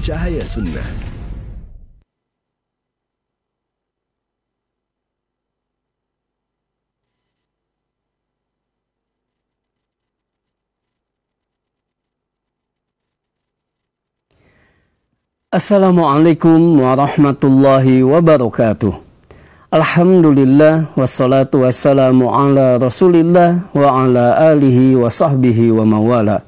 Cahaya Sunnah. Assalamualaikum warahmatullahi wabarakatuh. Alhamdulillah wassalatu wassalamu ala rasulillah wa ala alihi wa sahbihi wa mawala.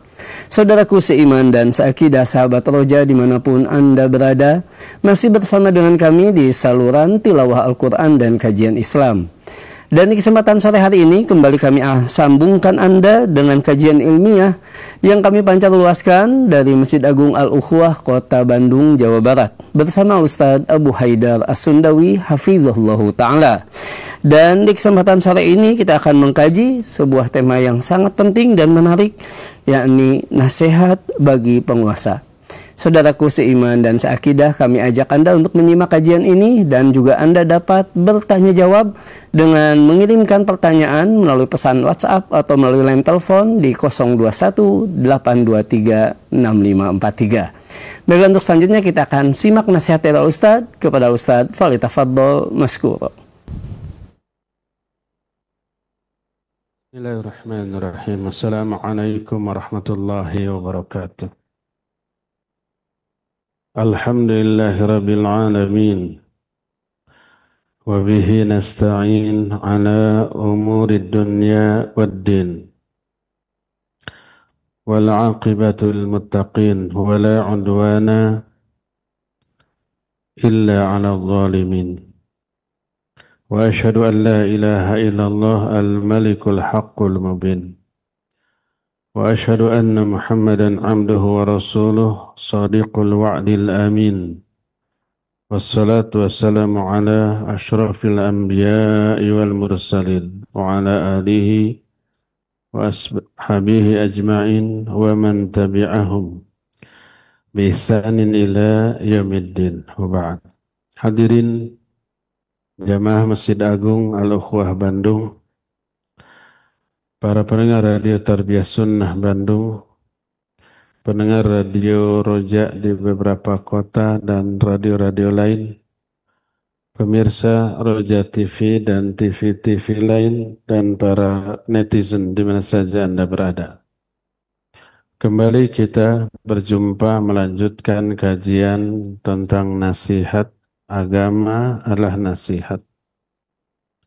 Saudaraku seiman dan seakidah, sahabat roja dimanapun Anda berada, masih bersama dengan kami di saluran tilawah Al-Quran dan kajian Islam. Dan di kesempatan sore hari ini kembali kami sambungkan Anda dengan kajian ilmiah yang kami pancar luaskan dari Masjid Agung Al-Ukhuwah Kota Bandung, Jawa Barat bersama Ustadz Abu Haidar As-Sundawi hafizahullahu ta'ala. Dan di kesempatan sore ini kita akan mengkaji sebuah tema yang sangat penting dan menarik, yakni nasihat bagi penguasa. Saudaraku seiman dan seakidah, kami ajak Anda untuk menyimak kajian ini dan juga Anda dapat bertanya jawab dengan mengirimkan pertanyaan melalui pesan WhatsApp atau melalui line telepon di 021 823 6543. Baiklah, untuk selanjutnya kita akan simak nasihat dari Ustadz kepada Ustadz. Falyatafaddal mashkura. Bismillahirrahmanirrahim. Assalamualaikum warahmatullahi wabarakatuh. Alhamdulillahi rabbil alamin. Wa bihi nasta'in ala umuri dunya waddin. Wal aqibatu lil muttaqin wa la udwana illa ala zalimin. Wa ashhadu an la ilaha illallah al-malikul haqqul mubin. وأشهد أن محمدًا عبده ورسوله صادق الوعد الأمين والصلاة والسلام على أشرف الأنبياء والمرسلين وعلى آله وأصحابه أجمعين ومن تبعهم بإحسان إلى يوم الدين وبعد. Hadirin jamaah Masjid Agung Al-Ukhuwah Bandung, para pendengar Radio Tarbiyah Sunnah Bandung, pendengar Radio Roja di beberapa kota dan radio-radio lain, pemirsa Roja TV dan TV-TV lain, dan para netizen di mana saja Anda berada. Kembali kita berjumpa melanjutkan kajian tentang nasihat. Agama adalah nasihat.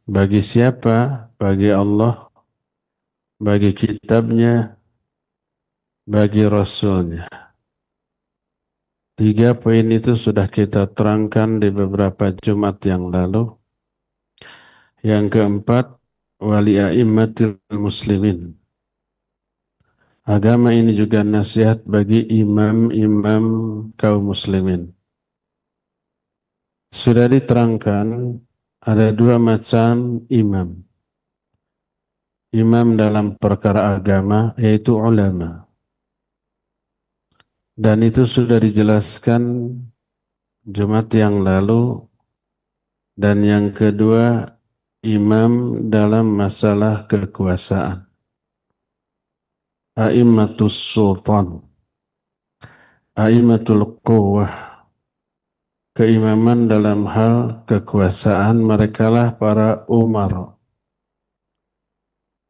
Bagi siapa? Bagi Allah, bagi kitabnya, bagi rasulnya. 3 poin itu sudah kita terangkan di beberapa Jumat yang lalu. Yang keempat, wali a'immatil muslimin. Agama ini juga nasihat bagi imam-imam kaum muslimin. Sudah diterangkan ada 2 macam imam. Imam dalam perkara agama, yaitu ulama. Dan itu sudah dijelaskan Jumat yang lalu. Dan yang kedua, imam dalam masalah kekuasaan. A'immatus sultan, a'immatul quwwah. Keimaman dalam hal kekuasaan, merekalah para umar.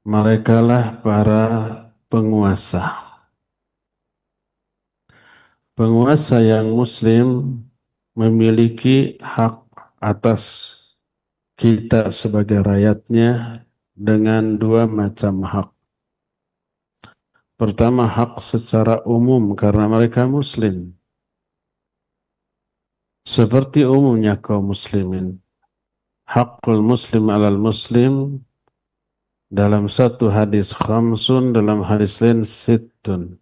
Merekalah para penguasa. Penguasa yang muslim memiliki hak atas kita sebagai rakyatnya dengan 2 macam hak. Pertama, hak secara umum karena mereka muslim. Seperti umumnya kaum muslimin. Hakul muslim alal muslim, dalam satu hadis khamsun, dalam hadis lain sittun.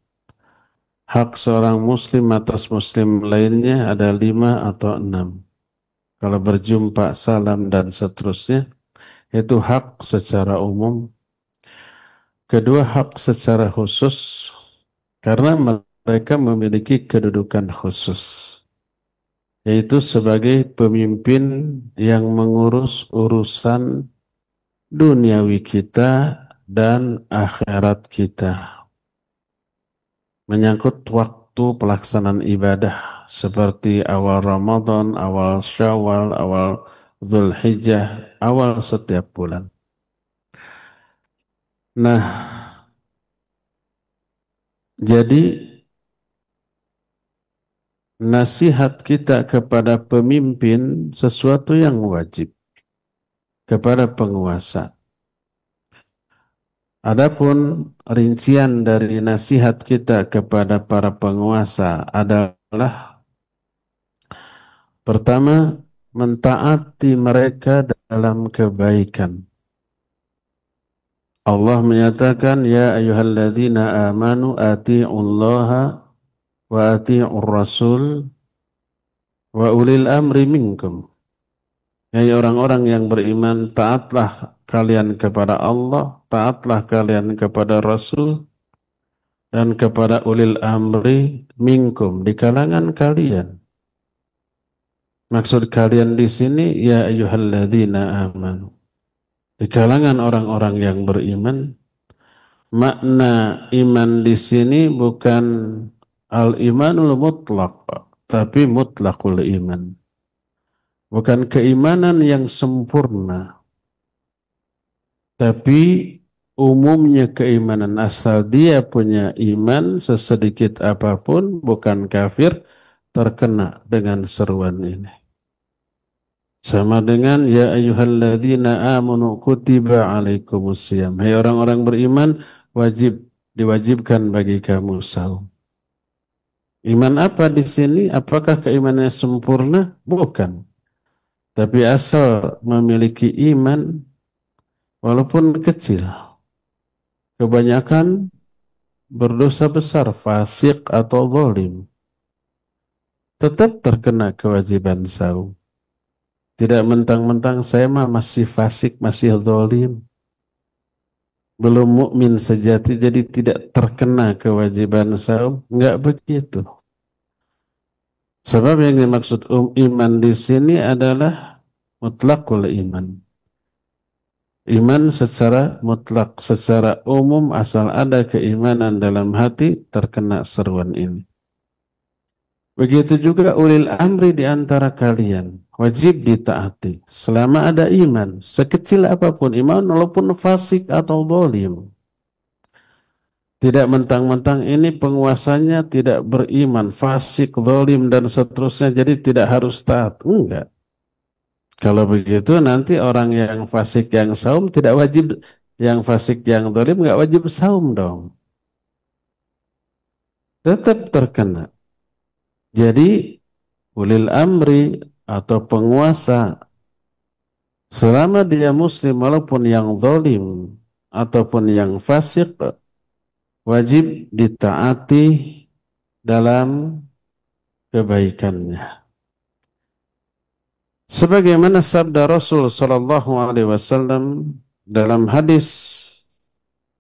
Hak seorang muslim atas muslim lainnya ada 5 atau 6. Kalau berjumpa, salam, dan seterusnya, itu hak secara umum. Kedua, hak secara khusus, karena mereka memiliki kedudukan khusus, yaitu sebagai pemimpin yang mengurus urusan duniawi kita dan akhirat kita. Menyangkut waktu waktu pelaksanaan ibadah seperti awal Ramadan, awal Syawal, awal Dzulhijjah, awal setiap bulan. Nah, jadi nasihat kita kepada pemimpin sesuatu yang wajib kepada penguasa. Adapun rincian dari nasihat kita kepada para penguasa adalah pertama, mentaati mereka dalam kebaikan. Allah menyatakan, ya ayyuhalladzina amanu ati'ullaha wa ati'ur rasul wa ulil amri minkum. Hai orang-orang yang beriman, taatlah kalian kepada Allah, taatlah kalian kepada Rasul, dan kepada ulil amri minkum, di kalangan kalian. Maksud kalian di sini, ya ayyuhalladzina amanu. Di kalangan orang-orang yang beriman, makna iman di sini bukan al-imanul mutlaq, tapi mutlaqul iman. Bukan keimanan yang sempurna, tapi umumnya keimanan, asal dia punya iman sesedikit apapun, bukan kafir, terkena dengan seruan ini. Sama dengan ya ayyuhalladzina amanu kutiba alaikumusiyam. Hai orang-orang beriman, diwajibkan bagi kamu saum. Iman apa di sini? Apakah keimanannya sempurna? Bukan. Tapi asal memiliki iman walaupun kecil. Kebanyakan berdosa besar, fasik atau zalim, tetap terkena kewajiban saum. Tidak mentang-mentang saya mah masih fasik, masih zalim, belum mukmin sejati, jadi tidak terkena kewajiban saum. Enggak begitu. Sebab yang dimaksud iman di sini adalah mutlaqul iman. Iman secara mutlak, secara umum, asal ada keimanan dalam hati, terkena seruan ini. Begitu juga ulil amri di antara kalian, wajib ditaati selama ada iman, sekecil apapun iman, walaupun fasik atau zalim. Tidak mentang-mentang ini penguasanya tidak beriman, fasik, zalim, dan seterusnya, jadi tidak harus taat. Enggak. Kalau begitu nanti orang yang fasik yang saum tidak wajib, yang fasik yang zalim nggak wajib saum dong. Tetap terkena. Jadi ulil amri atau penguasa selama dia muslim walaupun yang zalim ataupun yang fasik wajib ditaati dalam kebaikannya. Sebagaimana sabda Rasul sallallahu alaihi wasallam dalam hadis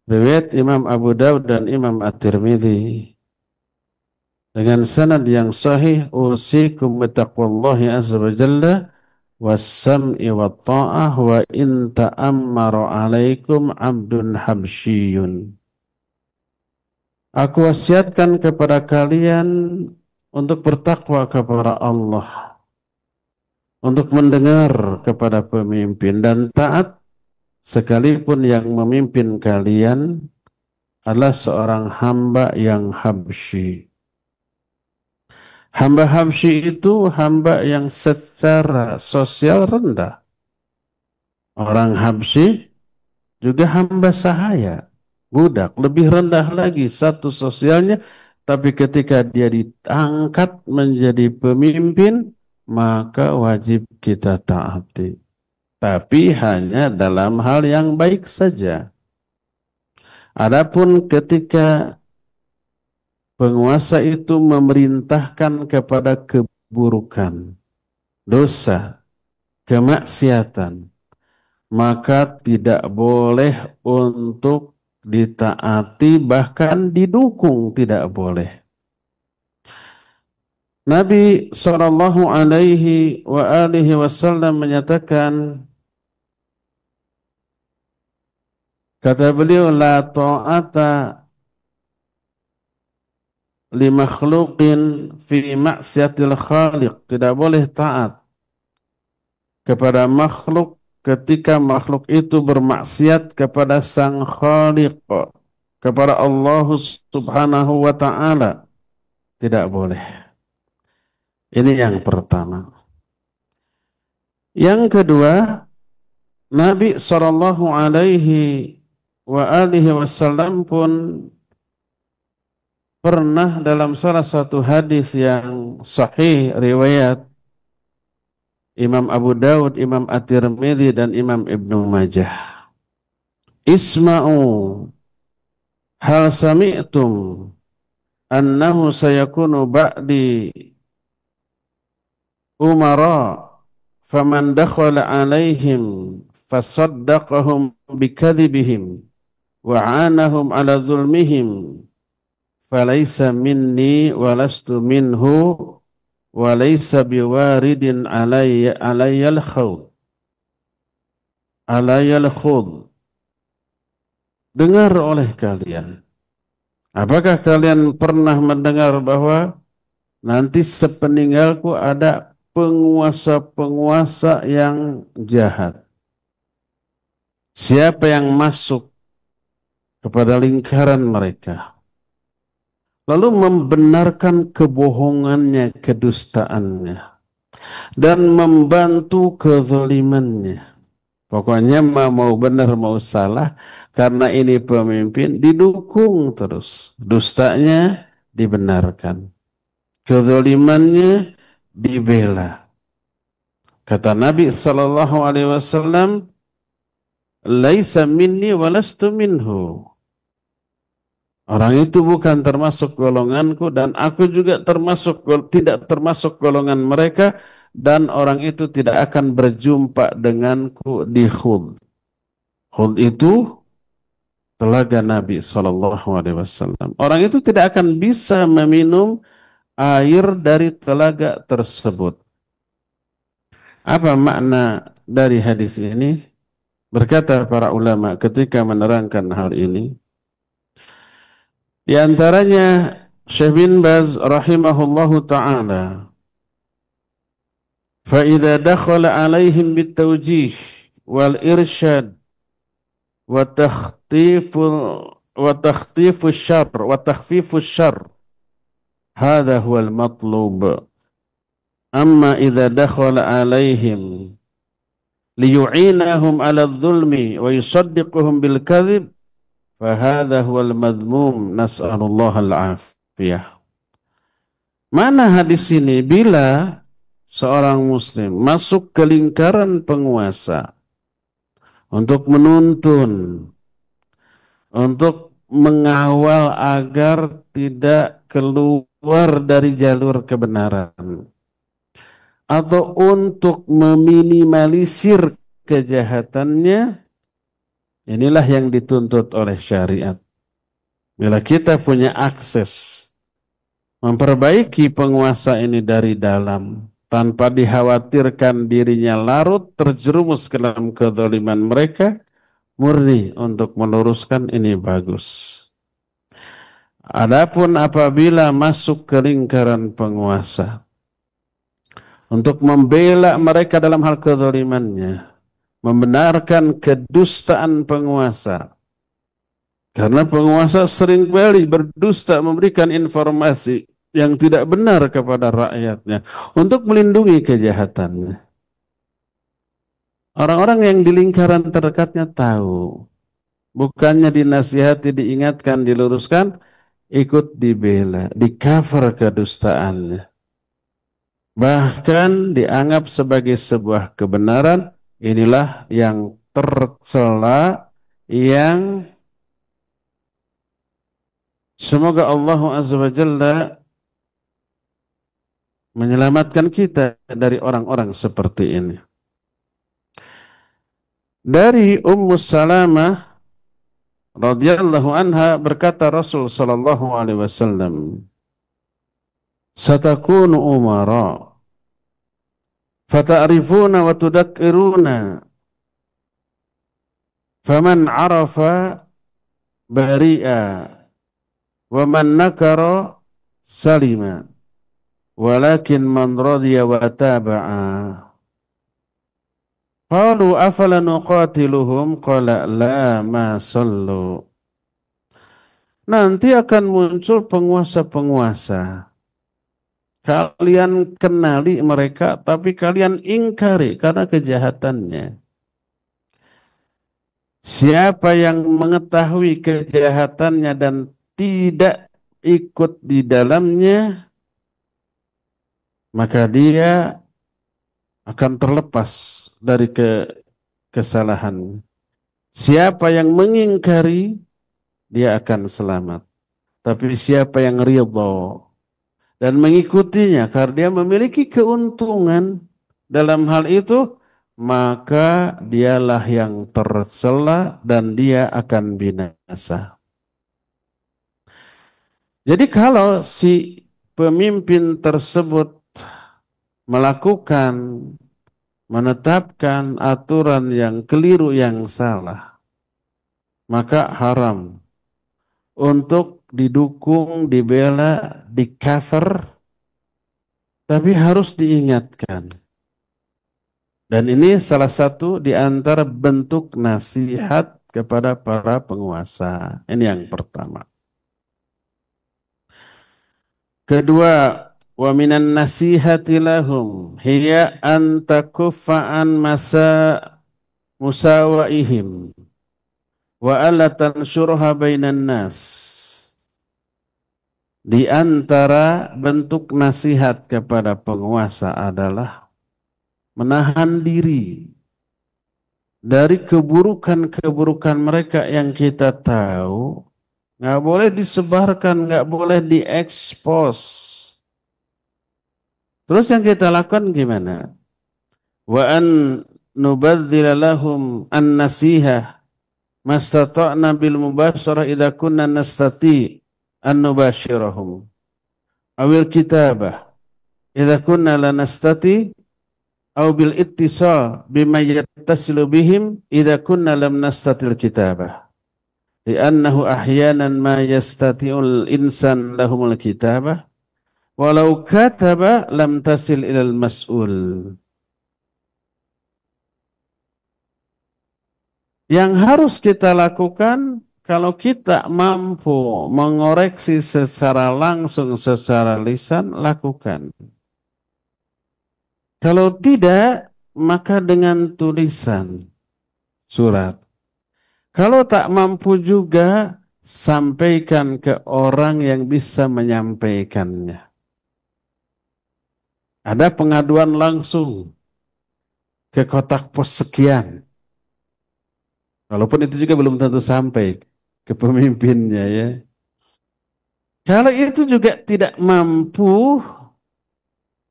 riwayat Imam Abu Dawud dan Imam At-Tirmidzi dengan sanad yang sahih, usikum bittaqwallahi azza wa jalla was-sam'i wat-tha'ah wa in ta'ammara 'alaikum 'abdun habsyiyyun. Aku wasiatkan kepada kalian untuk bertakwa kepada Allah, untuk mendengar kepada pemimpin dan taat sekalipun yang memimpin kalian adalah seorang hamba yang habsyi. Hamba habsyi itu hamba yang secara sosial rendah. Orang habsyi juga hamba sahaya, budak, lebih rendah lagi satu sosialnya, tapi ketika dia diangkat menjadi pemimpin, maka wajib kita taati. Tapi hanya dalam hal yang baik saja. Adapun ketika penguasa itu memerintahkan kepada keburukan, dosa, kemaksiatan, maka tidak boleh untuk ditaati, bahkan didukung tidak boleh. Nabi sallallahu alaihi wa alihi wasallam menyatakan, kata beliau, la ta'ata li makhluqin fi maksiatil khaliq, tidak boleh taat kepada makhluk ketika makhluk itu bermaksiat kepada sang khaliq, kepada Allah Subhanahu wa taala, tidak boleh. Ini yang pertama. Yang kedua, Nabi sallallahu alaihi wa alihi wasallam pun pernah dalam salah satu hadis yang sahih riwayat Imam Abu Daud, Imam At-Tirmidzi dan Imam Ibnu Majah. Isma'u hal sami'tum annahu sayakunu ba'di umara faman dakhala alaihim fasaddaqahum bikadzibihim wa 'anahum ala dzulmihim falaysa minni walastu minhu walaysa biwaridin alayyal khawd. Dengar oleh kalian. Apakah kalian pernah mendengar bahwa nanti sepeninggalku ada penguasa-penguasa yang jahat? Siapa yang masuk kepada lingkaran mereka, lalu membenarkan kebohongannya, kedustaannya, dan membantu kezalimannya. Pokoknya mau benar mau salah, karena ini pemimpin didukung terus. Dustanya dibenarkan, kezalimannya dibela. Kata Nabi SAW, "Laisa minni walastu minhu." Orang itu bukan termasuk golonganku dan aku juga tidak termasuk golongan mereka, dan orang itu tidak akan berjumpa denganku di Khud. Khud itu telaga Nabi SAW. Orang itu tidak akan bisa meminum air dari telaga tersebut. Apa makna dari hadis ini? Berkata para ulama ketika menerangkan hal ini, di antaranya Syekh bin Baz rahimahullahu ta'ala, فَإِذَا دَخَلَ عَلَيْهِمْ بِالتَّوْجِيهِ وَالْإِرْشَادِ وَتَخْطِيفُ الشَّرِّ هَذَا هُوَ الْمَطْلُوبُ أَمَّا إِذَا دَخَلَ عَلَيْهِمْ لِيُعِينَهُمْ عَلَى الظُّلْمِ وَيُصَدِّقُهُمْ بِالْكَذِبِ فَهَذَا هُوَ الْمَذْمُومُ نَسْأَلُ اللَّهَ الْعَافِيَةَ. Mana hadis ini? Bila seorang muslim masuk ke lingkaran penguasa untuk menuntun, untuk mengawal agar tidak keluar dari jalur kebenaran, atau untuk meminimalisir kejahatannya, inilah yang dituntut oleh syariat. Bila kita punya akses memperbaiki penguasa ini dari dalam, tanpa dikhawatirkan dirinya larut terjerumus ke dalam kezaliman mereka, murni untuk meluruskan, ini bagus. Adapun apabila masuk ke lingkaran penguasa untuk membela mereka dalam hal kezalimannya, membenarkan kedustaan penguasa, karena penguasa seringkali berdusta, memberikan informasi yang tidak benar kepada rakyatnya untuk melindungi kejahatannya. Orang-orang yang di lingkaran terdekatnya tahu, bukannya dinasihati, diingatkan, diluruskan, ikut dibela, di-cover kedustaannya. Bahkan dianggap sebagai sebuah kebenaran. Inilah yang tercela, yang semoga Allah Azza wa Jalla menyelamatkan kita dari orang-orang seperti ini. Dari Ummu Salamah radhiyallahu anha berkata Rasul sallallahu alaihi wasallam, "Satakunu umara fata'rifuna wa tudakkiruna, faman 'arafa bari'a wa man nakara salima, walakin man radiya wa taba'a. Qalu afala nuqatiluhum qala la ma sallu. Nanti akan muncul penguasa-penguasa. Kalian kenali mereka, tapi kalian ingkari karena kejahatannya. Siapa yang mengetahui kejahatannya dan tidak ikut di dalamnya, maka dia akan terlepas dari kesalahan. Siapa yang mengingkari, dia akan selamat. Tapi siapa yang ridha dan mengikutinya karena dia memiliki keuntungan dalam hal itu, maka dialah yang tercela dan dia akan binasa. Jadi kalau si pemimpin tersebut melakukan, menetapkan aturan yang keliru, yang salah, maka haram untuk didukung, dibela, di-cover, tapi harus diingatkan. Dan ini salah satu di antara bentuk nasihat kepada para penguasa. Ini yang pertama. Kedua, wa minan nasihati lahum hiya an takuffa an musawaihim wa alla tansyurha bainan nas. Di antara bentuk nasihat kepada penguasa adalah menahan diri dari keburukan-keburukan mereka yang kita tahu. Nggak boleh disebarkan, nggak boleh diekspos. Terus yang kita lakukan gimana? Wa an nubadzila lahum an nasihah mastata'na bil mubasyarah idza kunna nastati an nubashirahum. Awil kitabah idza kunna la nastati aw bil ittisal bima yattasilu bihim idza kunna lam nastatil kitabah. Li'annahu ahyanan ma yastati'ul insan lahumul kitabah walau kataba lam tasil ilal mas'ul. Yang harus kita lakukan kalau kita mampu mengoreksi secara langsung, secara lisan, lakukan. Kalau tidak, maka dengan tulisan, surat. Kalau tak mampu juga, sampaikan ke orang yang bisa menyampaikannya. Ada pengaduan langsung ke kotak pos sekian. Walaupun itu juga belum tentu sampai ke pemimpinnya ya. Kalau itu juga tidak mampu,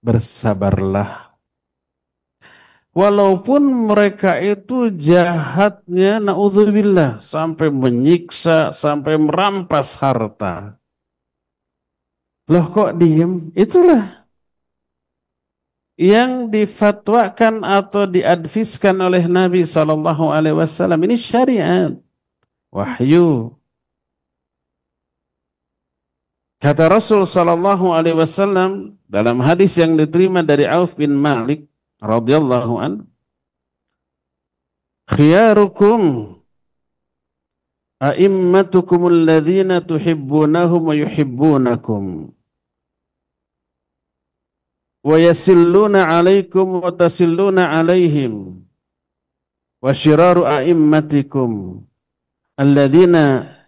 bersabarlah. Walaupun mereka itu jahatnya, na'udzubillah, sampai menyiksa, sampai merampas harta. Loh kok diem? Itulah yang difatwakan atau diadviskan oleh Nabi SAW. Ini syariat, wahyu. Kata Rasul SAW dalam hadis yang diterima dari Auf bin Malik radhiyallahu an, khiyarukum a'immatukum alladhina tuhibbunahum wa yuhibbunakum wa yasilluna alaikum wa tasilluna alaihim wa syiraru a'immatikum alladhina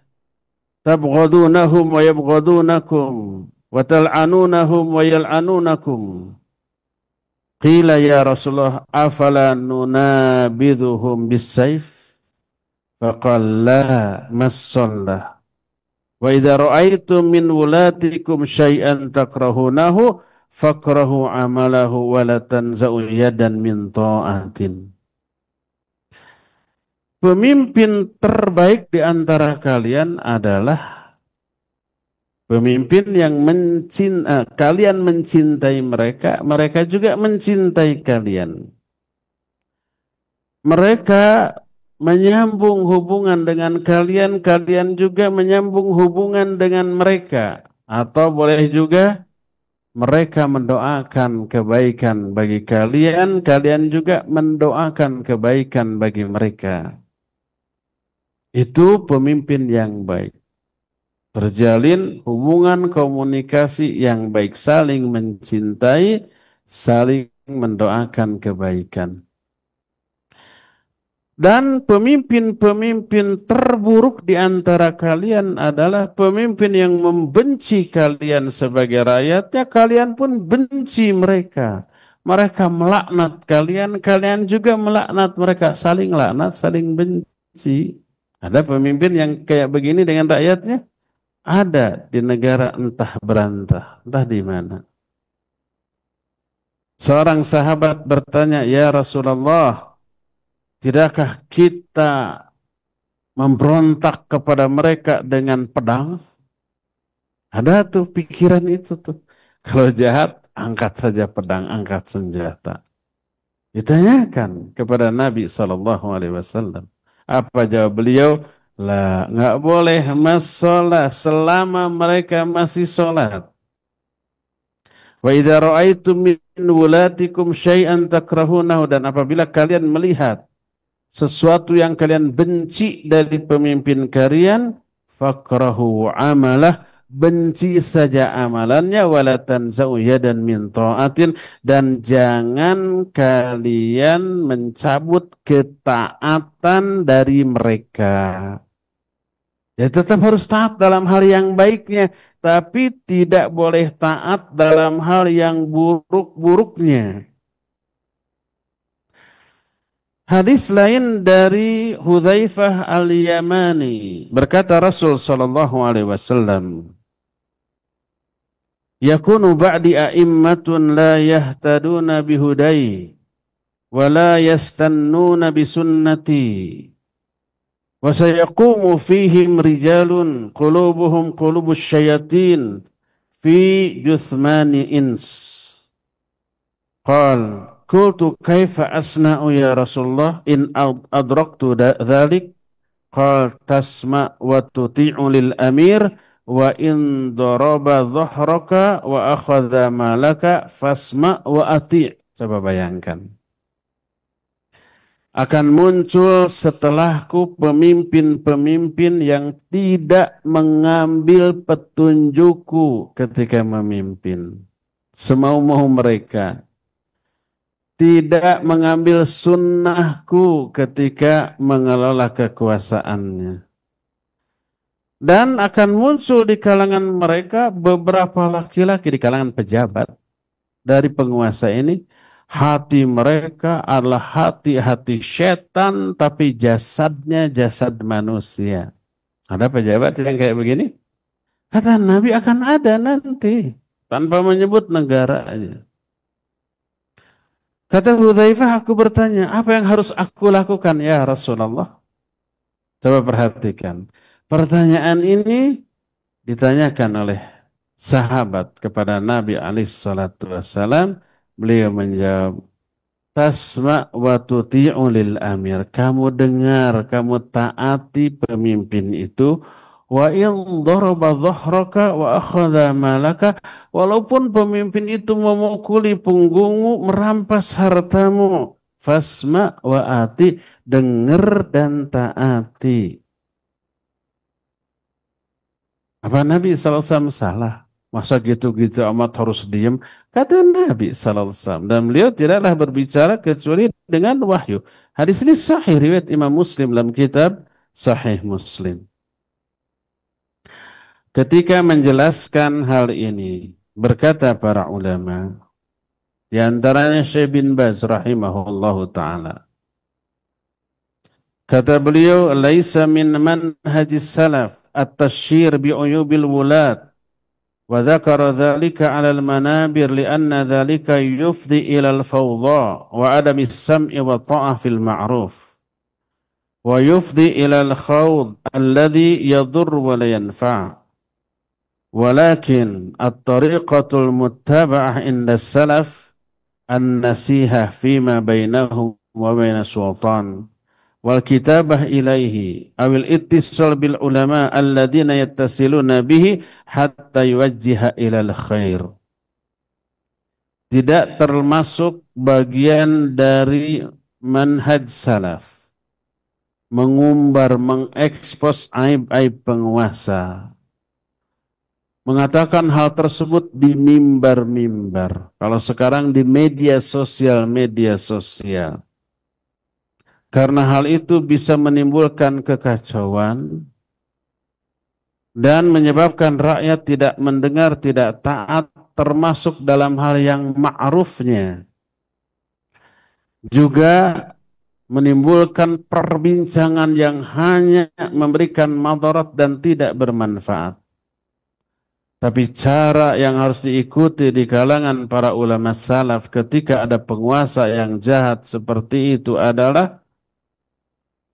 tabghadunahum wa yabghadunakum wa tal'anunahum wa yal'anunakum. Qila ya Rasulullah afala nunabidhuhum bis-sayf? Faqala la massallah. Wa idza ra'aytum min wulatikum syai'an takrahunahu fakrahu amalahu wa la tanza'u yadan min ta'atin. Pemimpin terbaik di antara kalian adalah pemimpin yang kalian mencintai mereka, mereka juga mencintai kalian. Mereka menyambung hubungan dengan kalian, kalian juga menyambung hubungan dengan mereka. Atau boleh juga mereka mendoakan kebaikan bagi kalian, kalian juga mendoakan kebaikan bagi mereka. Itu pemimpin yang baik. Terjalin hubungan komunikasi yang baik, saling mencintai, saling mendoakan kebaikan. Dan pemimpin-pemimpin terburuk di antara kalian adalah pemimpin yang membenci kalian sebagai rakyatnya, kalian pun benci mereka. Mereka melaknat kalian, kalian juga melaknat mereka. Saling laknat, saling benci. Ada pemimpin yang kayak begini dengan rakyatnya? Ada di negara entah berantah, entah di mana. Seorang sahabat bertanya, "Ya Rasulullah, tidakkah kita memberontak kepada mereka dengan pedang?" Ada tuh pikiran itu tuh. Kalau jahat, angkat saja pedang, angkat senjata. Ditanyakan kepada Nabi SAW. Apa jawab beliau? Lah, nggak boleh sholat selama mereka masih sholat. Wa idza ra'aitum min wulatikum syai'an takrahunahu, dan apabila kalian melihat sesuatu yang kalian benci dari pemimpin kalian, fakrahu amalah, benci saja amalannya, wala tanza'u yadan min ta'atin, dan jangan kalian mencabut ketaatan dari mereka. Ya tetap harus taat dalam hal yang baiknya, tapi tidak boleh taat dalam hal yang buruk-buruknya. Hadis lain dari Hudzaifah al-Yamani, berkata Rasul sallallahu alaihi wasallam, "Yakunu ba'di a'immatun la yahtaduna bihudai wa la yastannuna bisunnati. Wa sayaqumu fihim rijalun qulubuhum qulubus syayatin fi juthmani ins." Qal qultu kaifa asna'u ya Rasulullah in adraktu dzalik? Qal tasma' wa tuti'u lil amir wa in daraba dhahraka wa akhadha malaka fasma' wa ati'. Coba bayangkan. Akan muncul setelahku pemimpin-pemimpin yang tidak mengambil petunjukku ketika memimpin. Semau-mau mereka. Tidak mengambil sunnahku ketika mengelola kekuasaannya. Dan akan muncul di kalangan mereka beberapa laki-laki di kalangan pejabat dari penguasa ini. Hati mereka adalah hati-hati setan, tapi jasadnya jasad manusia. Ada pejabat yang kayak begini? Kata Nabi akan ada nanti, tanpa menyebut negaranya. Kata Hudzaifah, aku bertanya, apa yang harus aku lakukan ya Rasulullah? Coba perhatikan. Pertanyaan ini ditanyakan oleh sahabat kepada Nabi SAW. Beliau menjawab, tasma' wa tuti'u lil amir. Kamu dengar, kamu taati pemimpin itu. Wa in daraba dhahraka wa akhadha malaka, walaupun pemimpin itu memukuli punggungmu, merampas hartamu, fasma wa ati, dengar dan taati. Apa Nabi SAW salah? Masa gitu-gitu amat harus diam? Kata Nabi SAW. Dan beliau tidaklah berbicara kecuali dengan wahyu. Hadis ini sahih riwayat Imam Muslim dalam kitab Sahih Muslim. Ketika menjelaskan hal ini, berkata para ulama, di antaranya Syekh bin Baz rahimahullahu ta'ala. Kata beliau, "Laisa min manhajis salaf at-tashhir bi'uyubil wulat, wa dzakara dzalika 'ala al-manabir li'anna dzalika yufdi ila al-fawdha wa adami as-sam'i wa ta'ah fil ma'ruf, wa yufdi ila al-khawd alladhi yadur wa la yanfa'. Walakin at-tariqatul muttaba'ah inda salaf an-nasihah fima bainahum wa baina sultan, wal kitabah ilaihi awil ittisal bil ulama alladzina yattasiluna bihi hatta yuwajjiha ilal khair. Tidak termasuk bagian dari manhaj salaf mengumbar, mengekspos aib-aib penguasa, mengatakan hal tersebut di mimbar-mimbar. Kalau sekarang di media sosial. Karena hal itu bisa menimbulkan kekacauan dan menyebabkan rakyat tidak mendengar, tidak taat, termasuk dalam hal yang ma'rufnya. Juga menimbulkan perbincangan yang hanya memberikan madarat dan tidak bermanfaat. Tapi cara yang harus diikuti di kalangan para ulama salaf ketika ada penguasa yang jahat seperti itu adalah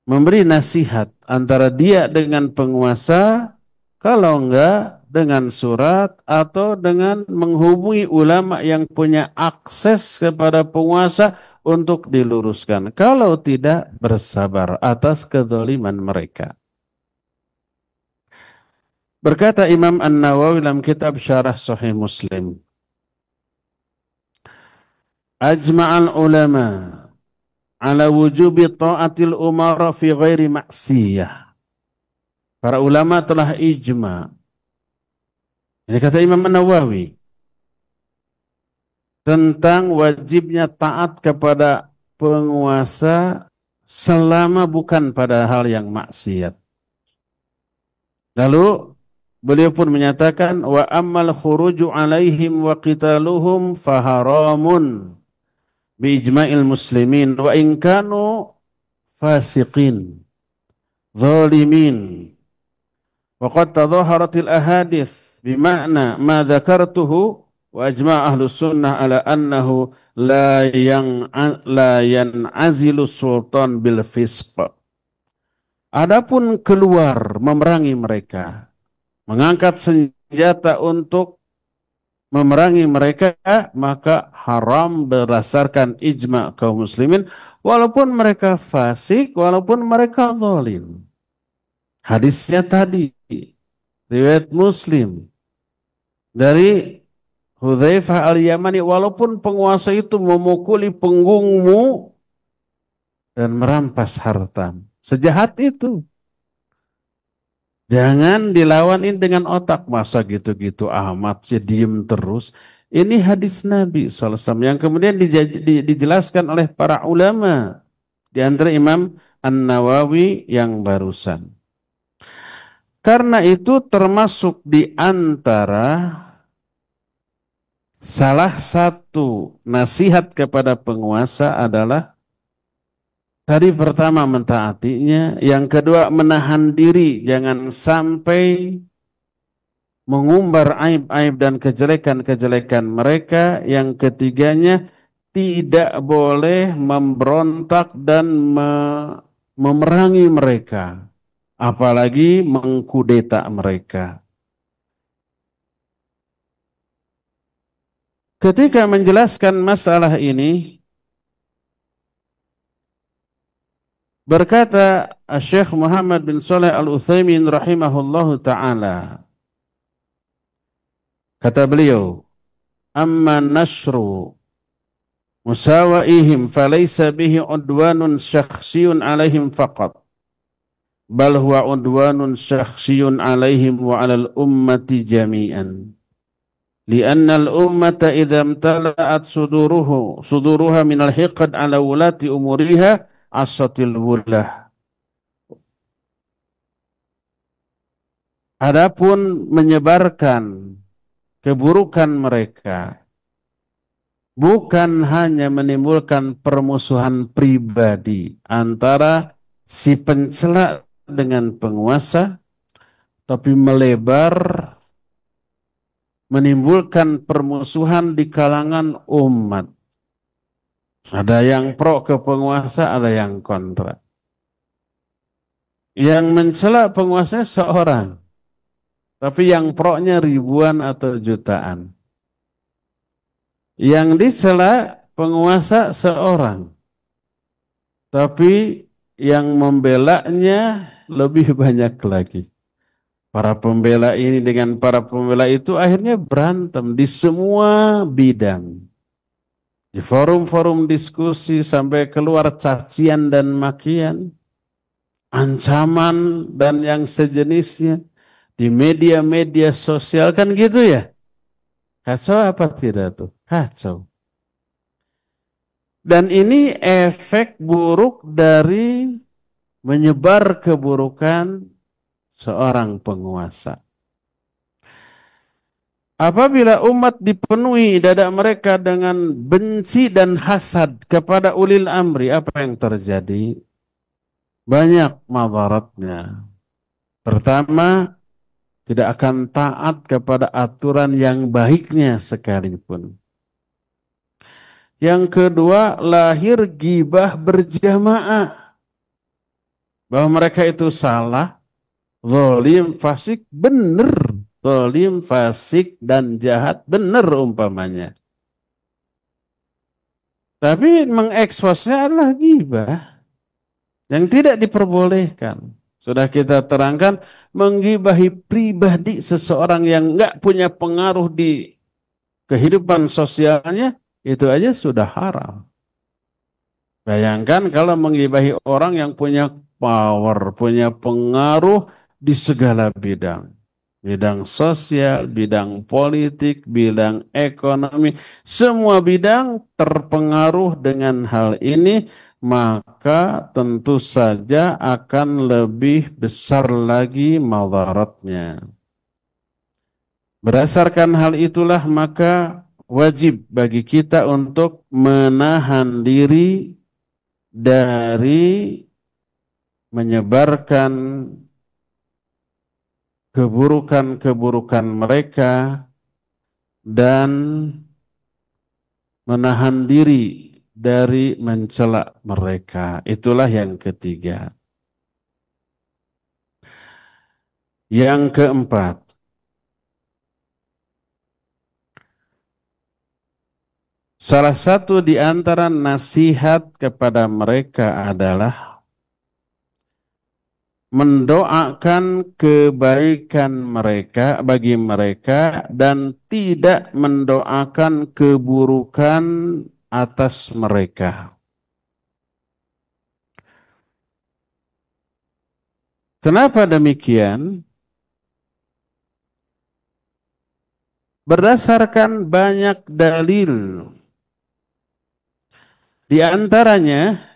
memberi nasihat antara dia dengan penguasa, kalau enggak dengan surat atau dengan menghubungi ulama yang punya akses kepada penguasa untuk diluruskan. Kalau tidak, bersabar atas kezaliman mereka. Berkata Imam An-Nawawi dalam kitab Syarah Sahih Muslim, Ajma'al ulama ala wujubi ta'atil umara fi ghairi maksiyah. Para ulama telah ijma. Ini kata Imam An-Nawawi tentang wajibnya taat kepada penguasa selama bukan pada hal yang maksiat. Lalu beliau pun menyatakan wa ammal khuruju alaihim wa qitaluhum faharamun bi ijma'il muslimin wa in kanu fasiqin zalimin wa qad tadhaharatil ahadits bima'na ma dzakartuhu wa ajma' ahlus sunnah ala annahu la yan'azilu sultan bil fisq. Adapun keluar memerangi mereka, mengangkat senjata untuk memerangi mereka, maka haram berdasarkan ijma' kaum muslimin, walaupun mereka fasik, walaupun mereka zalim. Hadisnya tadi, riwayat Muslim, dari Hudzaifah al-Yamani, walaupun penguasa itu memukuli punggungmu dan merampas harta. Sejahat itu. Jangan dilawan ini dengan otak. Masa gitu-gitu amat sih diem terus. Ini hadis Nabi SAW yang kemudian dijelaskan oleh para ulama. Di antara Imam An-Nawawi yang barusan. Karena itu termasuk di antara salah satu nasihat kepada penguasa adalah tadi pertama mentaatinya, yang kedua menahan diri, jangan sampai mengumbar aib-aib dan kejelekan-kejelekan mereka, yang ketiganya tidak boleh memberontak dan memerangi mereka, apalagi mengkudeta mereka. Ketika menjelaskan masalah ini, berkata Syekh Muhammad bin Shalih Al-Utsaimin rahimahullahu ta'ala, kata beliau, amma nashru musawaihim falaysa bihi udwanun syakhsiyun alaihim faqat, bal huwa udwanun syakhsiyun alaihim wa alal ummati jami'an. Lianna al-ummata idza imtala'at suduruha minal hiqad ala wulati umuriha asatil wulah. Adapun menyebarkan keburukan mereka bukan hanya menimbulkan permusuhan pribadi antara si pencela dengan penguasa, tapi melebar menimbulkan permusuhan di kalangan umat. Ada yang pro ke penguasa, ada yang kontra. Yang mencela penguasa seorang, tapi yang pro-nya ribuan atau jutaan. Yang dicela penguasa seorang, tapi yang membelanya lebih banyak lagi. Para pembela ini dengan para pembela itu akhirnya berantem di semua bidang. Di forum-forum diskusi sampai keluar cacian dan makian, ancaman dan yang sejenisnya. Di media-media sosial kan gitu ya. Kacau apa tidak tuh? Kacau. Dan ini efek buruk dari menyebar keburukan seorang penguasa. Apabila umat dipenuhi dada mereka dengan benci dan hasad kepada ulil amri, apa yang terjadi? Banyak madaratnya. Pertama, tidak akan taat kepada aturan yang baiknya sekalipun. Yang kedua, lahir gibah berjamaah. Bahwa mereka itu salah, zalim, fasik, benar. Zalim, fasik, dan jahat, benar umpamanya. Tapi mengeksposnya adalah gibah yang tidak diperbolehkan. Sudah kita terangkan, menggibahi pribadi seseorang yang nggak punya pengaruh di kehidupan sosialnya, itu aja sudah haram. Bayangkan kalau menggibahi orang yang punya power, punya pengaruh di segala bidang. Bidang sosial, bidang politik, bidang ekonomi, semua bidang terpengaruh dengan hal ini, maka tentu saja akan lebih besar lagi madaratnya. Berdasarkan hal itulah maka wajib bagi kita untuk menahan diri dari menyebarkan keburukan-keburukan mereka dan menahan diri dari mencela mereka. Itulah yang ketiga. Yang keempat, salah satu di antara nasihat kepada mereka adalah mendoakan kebaikan mereka bagi mereka dan tidak mendoakan keburukan atas mereka. Kenapa demikian? Berdasarkan banyak dalil. Di antaranya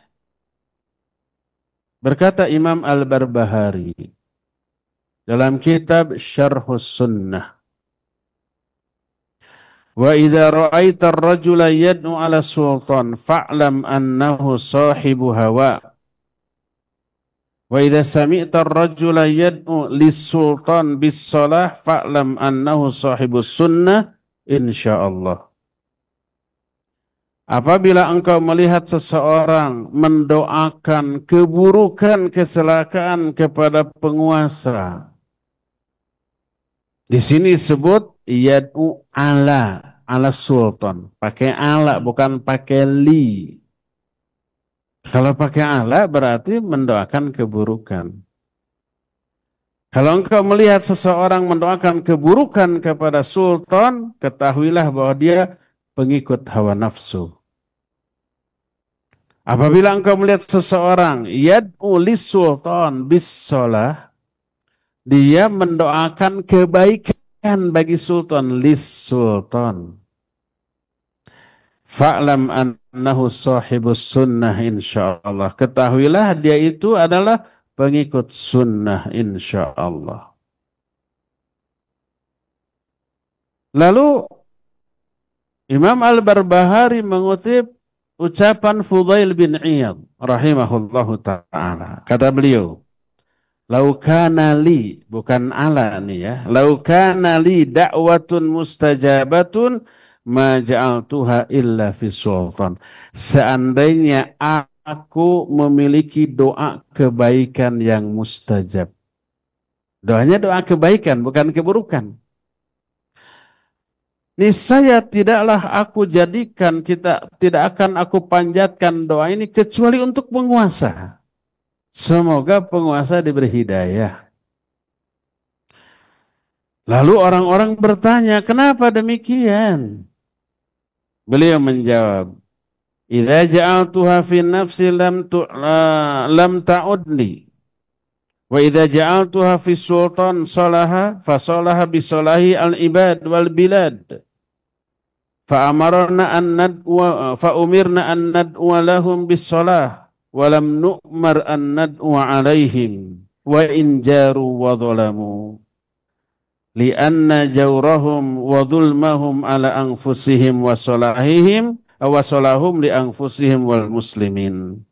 berkata Imam Al-Barbahari dalam kitab Syarhus Sunnah, wa idza ra'aita ar-rajula yad'u 'ala sultan fa'lam annahu sahibu hawa wa idza sami'ta ar-rajula yad'u lis-sultan bis-shalah fa'lam annahu sahibus sunnah insyaallah. Apabila engkau melihat seseorang mendoakan keburukan, kecelakaan kepada penguasa, di sini sebut yad'u ala sultan, pakai ala bukan pakai li. Kalau pakai ala berarti mendoakan keburukan. Kalau engkau melihat seseorang mendoakan keburukan kepada sultan, ketahuilah bahwa dia pengikut hawa nafsu. Apabila engkau melihat seseorang yad'u lis-sultan bis-shalah, dia mendoakan kebaikan bagi sultan, lis-sultan. Fa'lam annahu sahibus sunnah insyaallah. Ketahuilah dia itu adalah pengikut sunnah insyaallah. Lalu Imam Al-Barbahari mengutip ucapan Fudail bin Iyad rahimahullahu ta'ala. Kata beliau, lau kana li, bukan ala nih ya, lau kana li da'watun mustajabatun ma ja'altuha illa fi sultan. Seandainya aku memiliki doa kebaikan yang mustajab. Doanya doa kebaikan, bukan keburukan. Niscaya tidaklah aku jadikan, tidak akan aku panjatkan doa ini kecuali untuk penguasa. Semoga penguasa diberi hidayah. Lalu orang-orang bertanya, kenapa demikian? Beliau menjawab, idza ja'altuha fi nafsi lam ta'udni. Wa idza ja'altuha fi sultan salaha fa salaha bi salahi al-ibad wal bilad. Fa amarna an nad'u fa umirna an nad'u lahum bis salah wa lam nu'mar an nad'u alaihim wa in jaru wa zalamu. Li'anna jawrahum wa dhulmahum ala anfusihim wa salahihim wa salahum li anfusihim wal muslimin.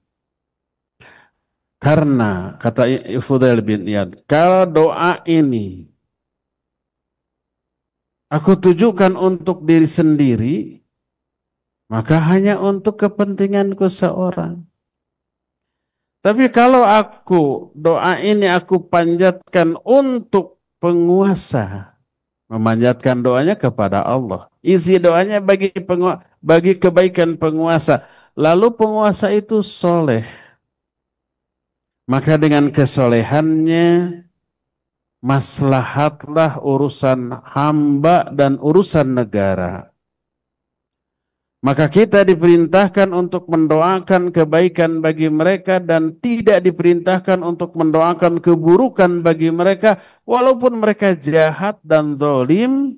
Karena kata Fudail bin Iyad, kalau doa ini aku tujukan untuk diri sendiri, maka hanya untuk kepentinganku seorang. Tapi kalau doa ini aku panjatkan untuk penguasa, memanjatkan doanya kepada Allah. Isi doanya bagi kebaikan penguasa. Lalu penguasa itu soleh. Maka dengan kesolehannya, maslahatlah urusan hamba dan urusan negara. Maka kita diperintahkan untuk mendoakan kebaikan bagi mereka dan tidak diperintahkan untuk mendoakan keburukan bagi mereka walaupun mereka jahat dan zalim.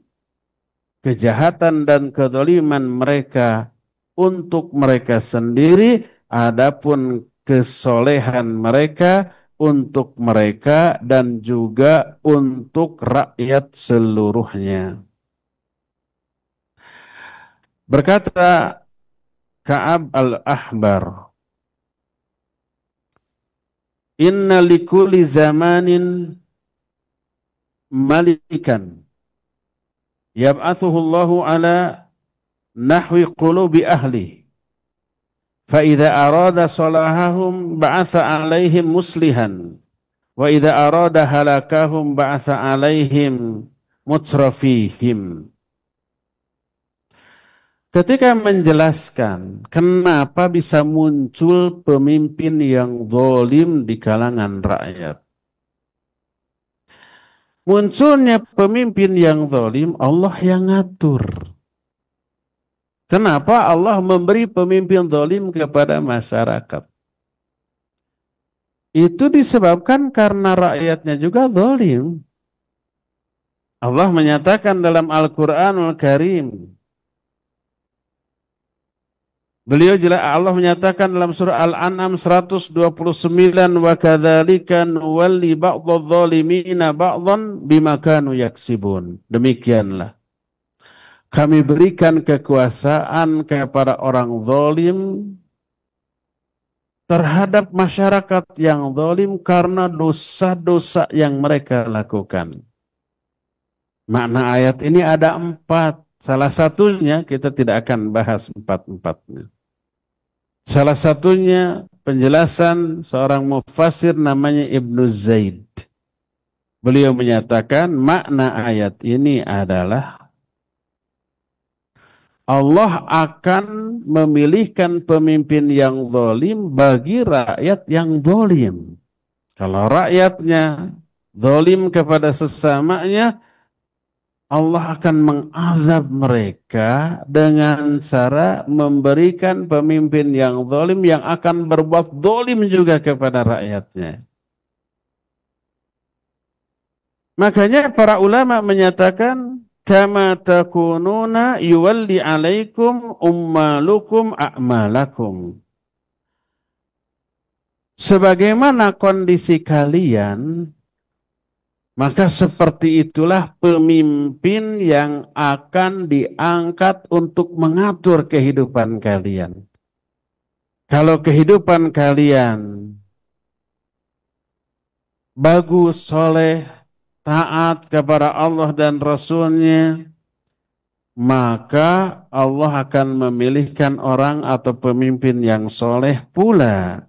Kejahatan dan kezaliman mereka untuk mereka sendiri, adapun kesolehan mereka untuk mereka dan juga untuk rakyat seluruhnya. Berkata Ka'ab al-Ahbar, inna likulli zamanin malikan yab'athuhu Allahu ala nahwi qulubi ahli. فإذا أراد صلاحهم بعث عليهم muslihan وإذا أراد هلاكهم بعث عليهم mutrafihim. Ketika menjelaskan kenapa bisa muncul pemimpin yang zalim di kalangan rakyat. Munculnya pemimpin yang zalim, Allah yang ngatur. Kenapa Allah memberi pemimpin zalim kepada masyarakat? Itu disebabkan karena rakyatnya juga zalim. Allah menyatakan dalam Al-Quranul Karim. Allah menyatakan dalam surah Al-An'am 129, wa kadzalika nuwalli ba'dadh dhalimina ba'dhan bima kanu yaksibun. Demikianlah kami berikan kekuasaan kepada orang zalim terhadap masyarakat yang zalim karena dosa-dosa yang mereka lakukan. Makna ayat ini ada 4. Salah satunya kita tidak akan bahas 4-4-nya. Salah satunya penjelasan seorang mufassir namanya Ibnu Zaid. Beliau menyatakan makna ayat ini adalah Allah akan memilihkan pemimpin yang zalim bagi rakyat yang zalim. Kalau rakyatnya zalim kepada sesamanya, Allah akan mengazab mereka dengan cara memberikan pemimpin yang zalim yang akan berbuat zalim juga kepada rakyatnya. Makanya para ulama menyatakan kama takununa yuwalli alaikum ummalukum a'malakum. Sebagaimana kondisi kalian, maka seperti itulah pemimpin yang akan diangkat untuk mengatur kehidupan kalian. Kalau kehidupan kalian bagus, soleh, taat kepada Allah dan Rasul-Nya, maka Allah akan memilihkan orang atau pemimpin yang soleh pula.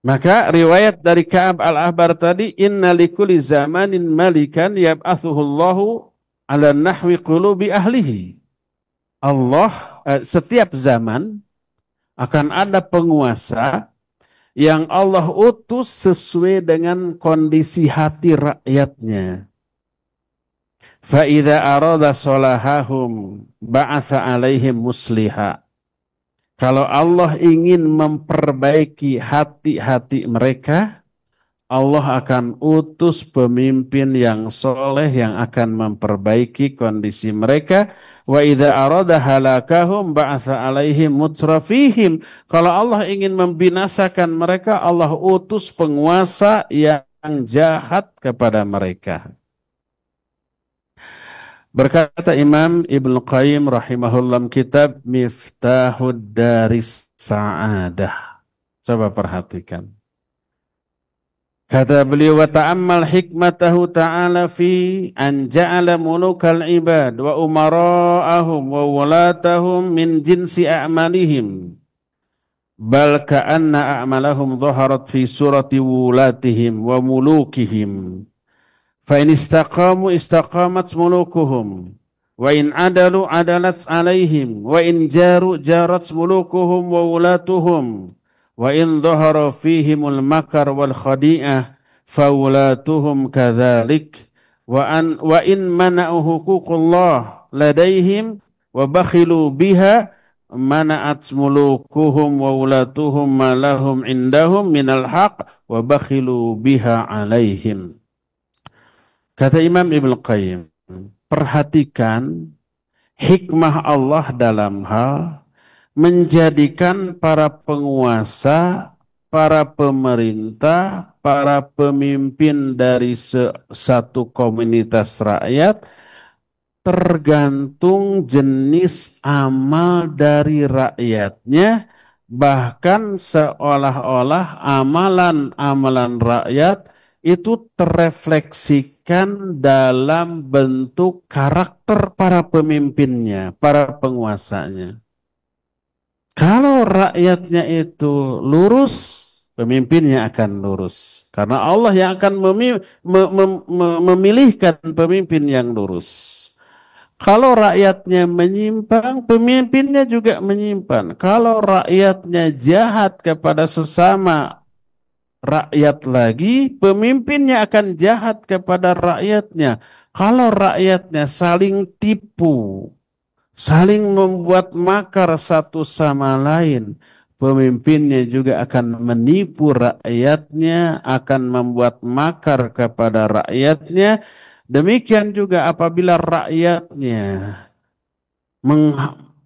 Maka riwayat dari Ka'ab al-Ahbar tadi, inna likulli zamanin malikan yab'athuhu Allahu ala nahwi qulubi ahlihi. Allah setiap zaman Akan ada penguasa yang Allah utus sesuai dengan kondisi hati rakyatnya. فَإِذَا أَرَادَ صَلَاحَهُمْ بَعَثَ عَلَيْهِمْ مُصْلِحًا. Kalau Allah ingin memperbaiki hati-hati mereka, Allah akan utus pemimpin yang soleh yang akan memperbaiki kondisi mereka. Wa idza arada halakahum ba'atha alaihim mutrafihim. Kalau Allah ingin membinasakan mereka, Allah utus penguasa yang jahat kepada mereka. Berkata Imam Ibnu Qayyim rahimahullah kitab Miftahud Daris Sa'adah. Coba perhatikan. Kata beliau, wa ta'ammal hikmatahu ta'ala fi an ja'ala mulukal ibad wa umara'ahum wa walatahum min jinsi a'malihim. Bal ka'anna a'malahum dhaharat fi surati wulatihim wa mulukihim. Fa in istaqamu istaqamat mulukuhum. Wa in adalu adalat alaihim. Wa in jaru jarat mulukuhum wa wulatuhum. Wa in dhahara fihimul makar wal khadi'ah faulatuhum kadzalik wa in mana'u huququllah ladaihim wa bakhilu biha mana'at mulukuhum wa ulatuhum ma lahum indahum minal haq wa bakhilu biha alaihim. Kata Imam Ibnu Qayyim, perhatikan hikmah Allah dalam hal menjadikan para penguasa, para pemerintah, para pemimpin dari satu komunitas rakyat tergantung jenis amal dari rakyatnya, bahkan seolah-olah amalan-amalan rakyat itu terrefleksikan dalam bentuk karakter para pemimpinnya, para penguasanya. Kalau rakyatnya itu lurus, pemimpinnya akan lurus. Karena Allah yang akan memilihkan pemimpin yang lurus. Kalau rakyatnya menyimpang, pemimpinnya juga menyimpang. Kalau rakyatnya jahat kepada sesama rakyat lagi, pemimpinnya akan jahat kepada rakyatnya. Kalau rakyatnya saling tipu, saling membuat makar satu sama lain, pemimpinnya juga akan menipu rakyatnya, akan membuat makar kepada rakyatnya. Demikian juga apabila rakyatnya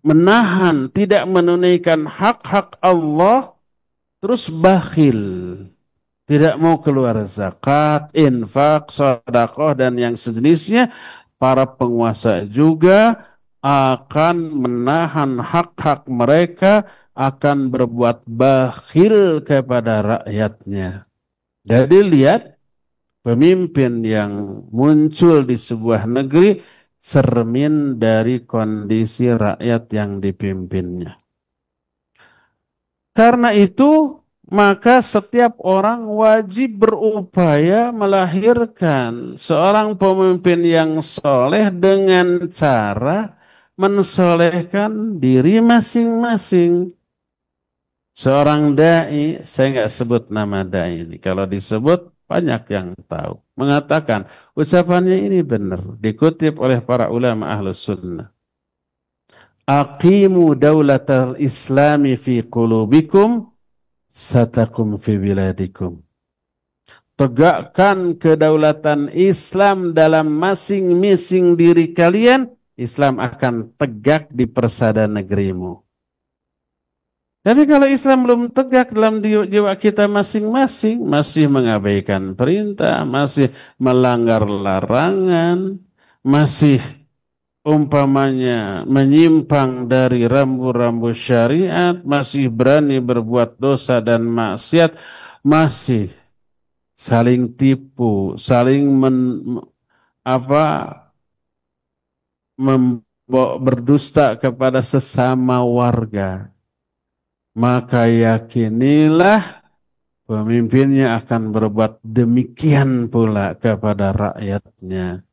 menahan, tidak menunaikan hak-hak Allah, terus bakhil, tidak mau keluar zakat, infak, sedekah dan yang sejenisnya, para penguasa juga akan menahan hak-hak mereka, akan berbuat bakhil kepada rakyatnya. Jadi lihat, pemimpin yang muncul di sebuah negeri cermin dari kondisi rakyat yang dipimpinnya. Karena itu, maka setiap orang wajib berupaya melahirkan seorang pemimpin yang soleh dengan cara mensolehkan diri masing-masing. Seorang da'i, saya nggak sebut nama da'i ini. Kalau disebut, banyak yang tahu. Mengatakan, ucapannya ini benar. Dikutip oleh para ulama ahlus sunnah. Aqimu daulatal islami fi qulubikum, satakum fi biladikum. Tegakkan kedaulatan Islam dalam masing-masing diri kalian, Islam akan tegak di persada negerimu. Tapi kalau Islam belum tegak dalam jiwa kita masing-masing, masih mengabaikan perintah, masih melanggar larangan, masih umpamanya menyimpang dari rambu-rambu syariat, masih berani berbuat dosa dan maksiat, masih saling tipu, saling berdusta kepada sesama warga, maka yakinilah pemimpinnya akan berbuat demikian pula kepada rakyatnya.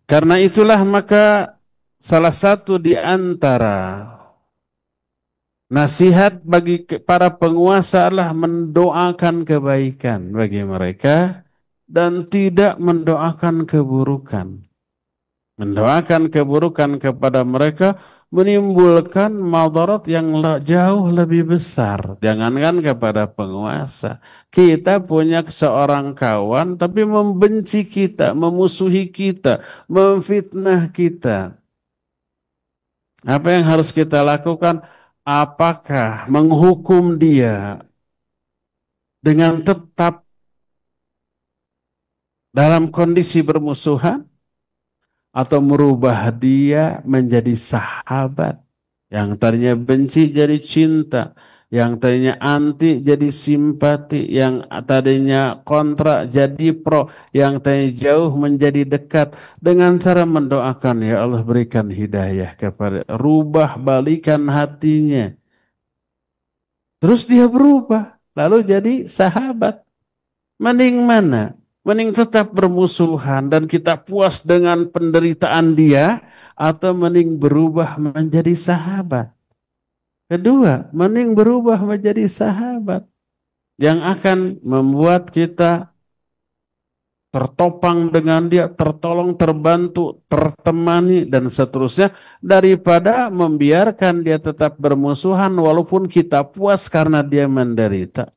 Karena itulah maka salah satu di antara Nasihat bagi para penguasa adalah mendoakan kebaikan bagi mereka dan tidak mendoakan keburukan. Mendoakan keburukan kepada mereka menimbulkan madarat yang jauh lebih besar. Jangankan kepada penguasa. Kita punya seorang kawan tapi membenci kita, memusuhi kita, memfitnah kita. Apa yang harus kita lakukan? Apakah menghukum dia dengan tetap dalam kondisi bermusuhan? Atau merubah dia menjadi sahabat? Yang tadinya benci jadi cinta, yang tadinya anti jadi simpati, yang tadinya kontra jadi pro, yang tadinya jauh menjadi dekat, dengan cara mendoakan, ya Allah berikan hidayah kepada, rubah balikan hatinya. Terus dia berubah, lalu jadi sahabat. Mending mana? Mending tetap bermusuhan dan kita puas dengan penderitaan dia, atau mending berubah menjadi sahabat? Kedua, mending berubah menjadi sahabat yang akan membuat kita tertopang dengan dia, tertolong, terbantu, tertemani, dan seterusnya, daripada membiarkan dia tetap bermusuhan walaupun kita puas karena dia menderita.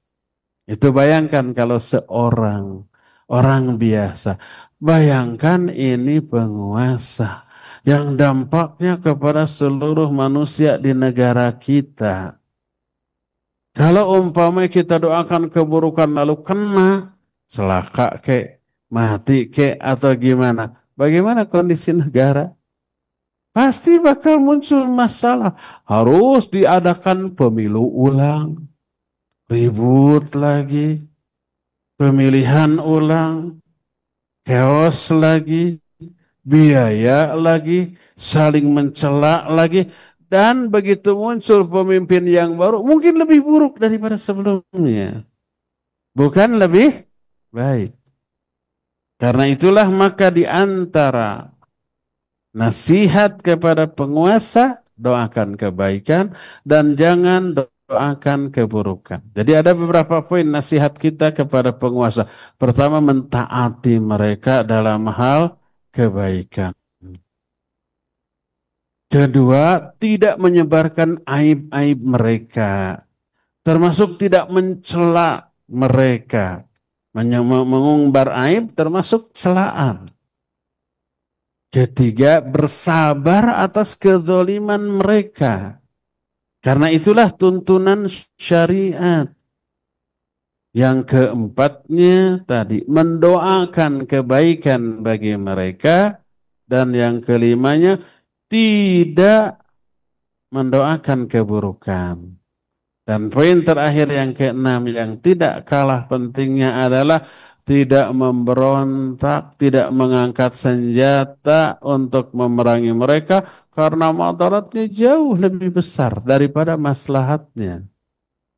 Itu bayangkan kalau seorang orang biasa. Bayangkan ini penguasa yang dampaknya kepada seluruh manusia di negara kita. Kalau umpamanya kita doakan keburukan lalu kena, celaka kek, mati kek, atau gimana? Bagaimana kondisi negara? Pasti bakal muncul masalah. Harus diadakan pemilu ulang. Ribut lagi. Pemilihan ulang. Chaos lagi. Biaya lagi. Saling mencela lagi. Dan begitu muncul pemimpin yang baru, mungkin lebih buruk daripada sebelumnya. Bukan lebih baik. Karena itulah maka di antara nasihat kepada penguasa, doakan kebaikan dan jangan doakan keburukan. Jadi ada beberapa poin nasihat kita kepada penguasa. Pertama, mentaati mereka dalam hal kebaikan. Kedua, tidak menyebarkan aib-aib mereka. Termasuk tidak mencela mereka. Mengumbar aib termasuk celaan. Ketiga, bersabar atas kezaliman mereka. Karena itulah tuntunan syariat. Yang keempatnya tadi, mendoakan kebaikan bagi mereka. Dan yang kelimanya, tidak mendoakan keburukan. Dan poin terakhir yang keenam yang tidak kalah pentingnya adalah tidak memberontak, tidak mengangkat senjata untuk memerangi mereka karena madaratnya jauh lebih besar daripada maslahatnya.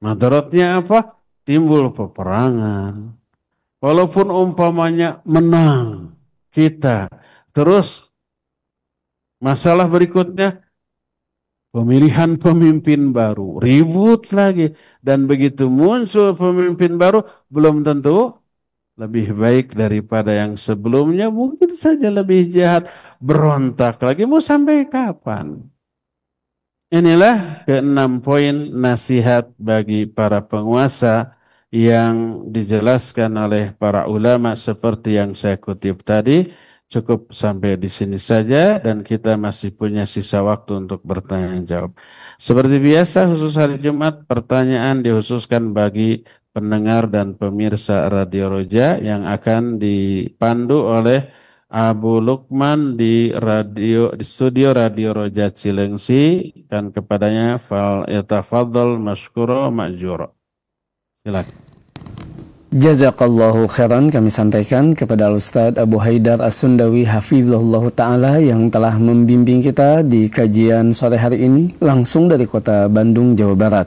Madaratnya apa? Timbul peperangan. Walaupun umpamanya menang kita, terus masalah berikutnya pemilihan pemimpin baru, ribut lagi. Dan begitu muncul pemimpin baru, belum tentu lebih baik daripada yang sebelumnya. Mungkin saja lebih jahat, berontak lagi. Mau sampai kapan? Inilah keenam poin nasihat bagi para penguasa yang dijelaskan oleh para ulama seperti yang saya kutip tadi. Cukup sampai di sini saja dan kita masih punya sisa waktu untuk bertanya jawab. Seperti biasa khusus hari Jumat pertanyaan dikhususkan bagi pendengar dan pemirsa Radio Roja yang akan dipandu oleh Abu Lukman di studio Radio Roja Cilengsi, dan kepadanya fal yatafadhal masykura ma'jura. Silakan. Jazakallahu khairan kami sampaikan kepada Al-Ustadz Abu Haidar As-Sundawi Hafizahullah Ta'ala yang telah membimbing kita di kajian sore hari ini langsung dari kota Bandung, Jawa Barat.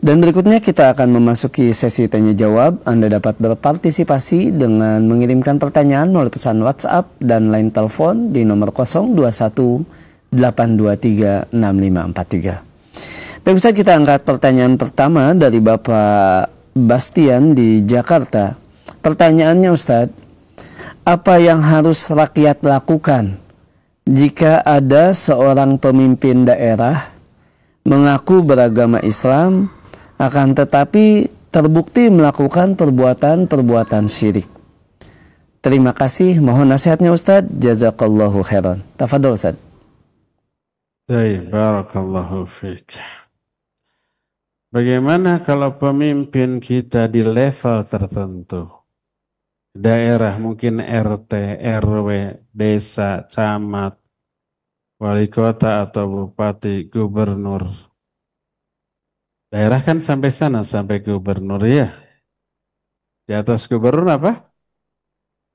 Dan berikutnya kita akan memasuki sesi tanya jawab. Anda dapat berpartisipasi dengan mengirimkan pertanyaan melalui pesan WhatsApp dan line telepon di nomor 021 823 6543. Baik Ustaz, kita angkat pertanyaan pertama dari Bapak Bastian di Jakarta. Pertanyaannya Ustaz, apa yang harus rakyat lakukan jika ada seorang pemimpin daerah mengaku beragama Islam akan tetapi terbukti melakukan perbuatan-perbuatan syirik? Terima kasih, mohon nasihatnya Ustaz. Jazakallahu khairan. Tafadhol Ustaz. Barakallahu fiik. Bagaimana kalau pemimpin kita di level tertentu? Daerah mungkin RT, RW, desa, camat, wali kota atau bupati, gubernur. Daerah kan sampai sana, sampai gubernur ya. Di atas gubernur apa?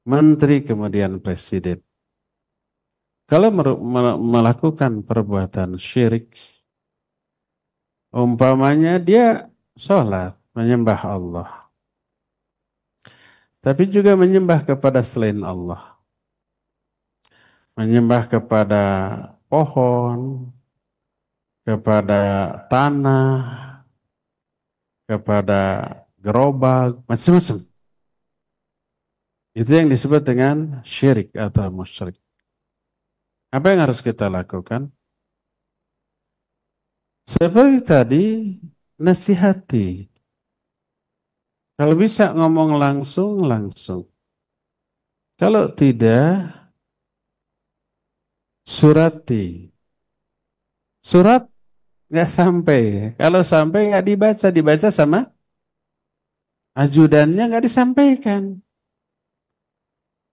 Menteri, kemudian presiden. Kalau melakukan perbuatan syirik, umpamanya dia sholat, menyembah Allah. Tapi juga menyembah kepada selain Allah. Menyembah kepada pohon, kepada tanah, kepada gerobak, macam-macam. Itu yang disebut dengan syirik atau musyrik. Apa yang harus kita lakukan? Seperti tadi, nasihati. Kalau bisa ngomong langsung, langsung. Kalau tidak, surati. Surat nggak sampai. Kalau sampai nggak dibaca, dibaca sama ajudannya nggak disampaikan.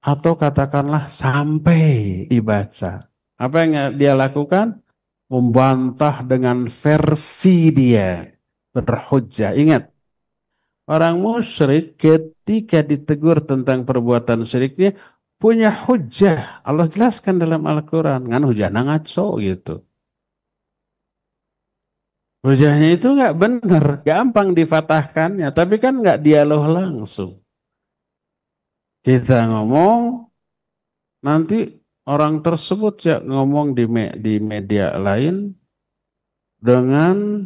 Atau katakanlah sampai dibaca. Apa yang dia lakukan? Membantah dengan versi dia. Berhujjah. Ingat, orang musyrik ketika ditegur tentang perbuatan syiriknya punya hujjah. Allah jelaskan dalam Al-Quran. Kan hujahnya ngaco gitu. Hujahnya itu nggak benar. Gampang difatahkannya. Tapi kan nggak dialog langsung. Kita ngomong, nanti orang tersebut ya ngomong di media lain dengan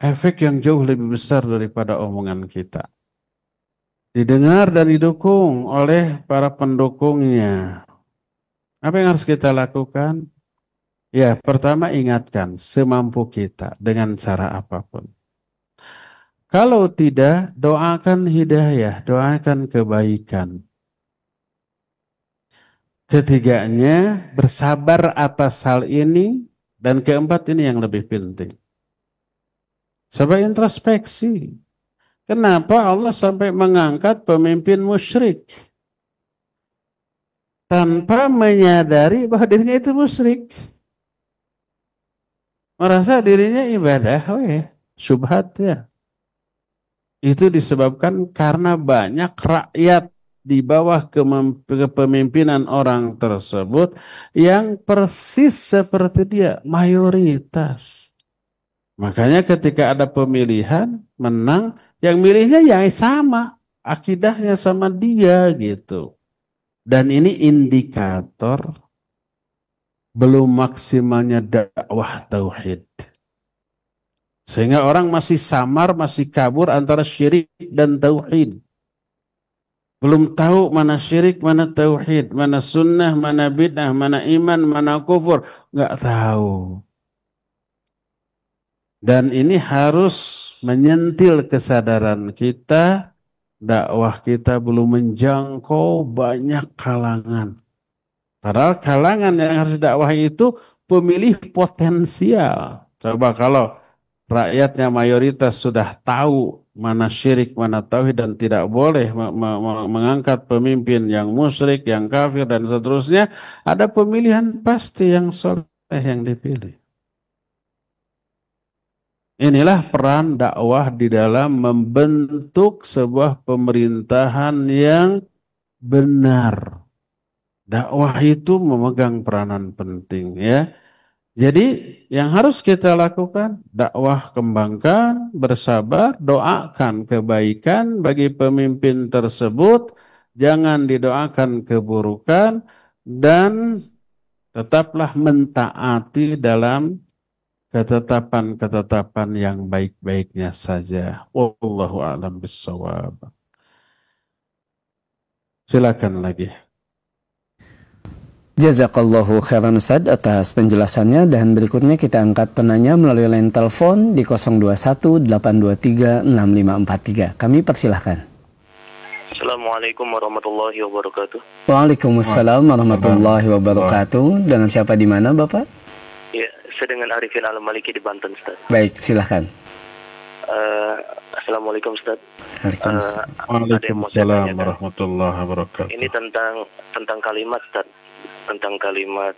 efek yang jauh lebih besar daripada omongan kita. Didengar dan didukung oleh para pendukungnya. Apa yang harus kita lakukan? Ya, pertama ingatkan semampu kita dengan cara apapun. Kalau tidak, doakan hidayah, doakan kebaikan. Ketiganya, bersabar atas hal ini. Dan keempat ini yang lebih penting. Coba introspeksi. Kenapa Allah sampai mengangkat pemimpin musyrik? Tanpa menyadari bahwa dirinya itu musyrik. Merasa dirinya ibadah, syubhat ya. Itu disebabkan karena banyak rakyat di bawah kepemimpinan orang tersebut yang persis seperti dia, mayoritas. Makanya ketika ada pemilihan, menang, yang milihnya ya sama, akidahnya sama dia gitu. Dan ini indikator belum maksimalnya dakwah tauhid. Sehingga orang masih samar, masih kabur antara syirik dan tauhid. Belum tahu mana syirik, mana tauhid, mana sunnah, mana bid'ah, mana iman, mana kufur. Nggak tahu. Dan ini harus menyentil kesadaran kita, dakwah kita belum menjangkau banyak kalangan. Padahal kalangan yang harus dakwah itu pemilih potensial. Coba kalau rakyatnya mayoritas sudah tahu mana syirik, mana tauhid dan tidak boleh mengangkat pemimpin yang musyrik, yang kafir dan seterusnya, ada pemilihan pasti yang soleh yang dipilih. Inilah peran dakwah di dalam membentuk sebuah pemerintahan yang benar. Dakwah itu memegang peranan penting ya. Jadi yang harus kita lakukan, dakwah kembangkan, bersabar, doakan kebaikan bagi pemimpin tersebut, jangan didoakan keburukan, dan tetaplah mentaati dalam ketetapan-ketetapan yang baik-baiknya saja. Wallahu a'lam bishawab. Silakan lagi. Jazakallahu khairan Ustaz atas penjelasannya, dan berikutnya kita angkat penanya melalui line telepon di 0218236543. Kami persilahkan. Assalamualaikum warahmatullahi wabarakatuh. Waalaikumsalam warahmatullahi wabarakatuh. Dengan siapa di mana Bapak? Ya, saya dengan Arifin Al-Maliki di Banten, Ustaz. Baik, silahkan. Assalamualaikum, Ustaz. Waalaikumsalam. Waalaikumsalam warahmatullahi wabarakatuh. Ini tentang kalimat, Ustaz. Tentang kalimat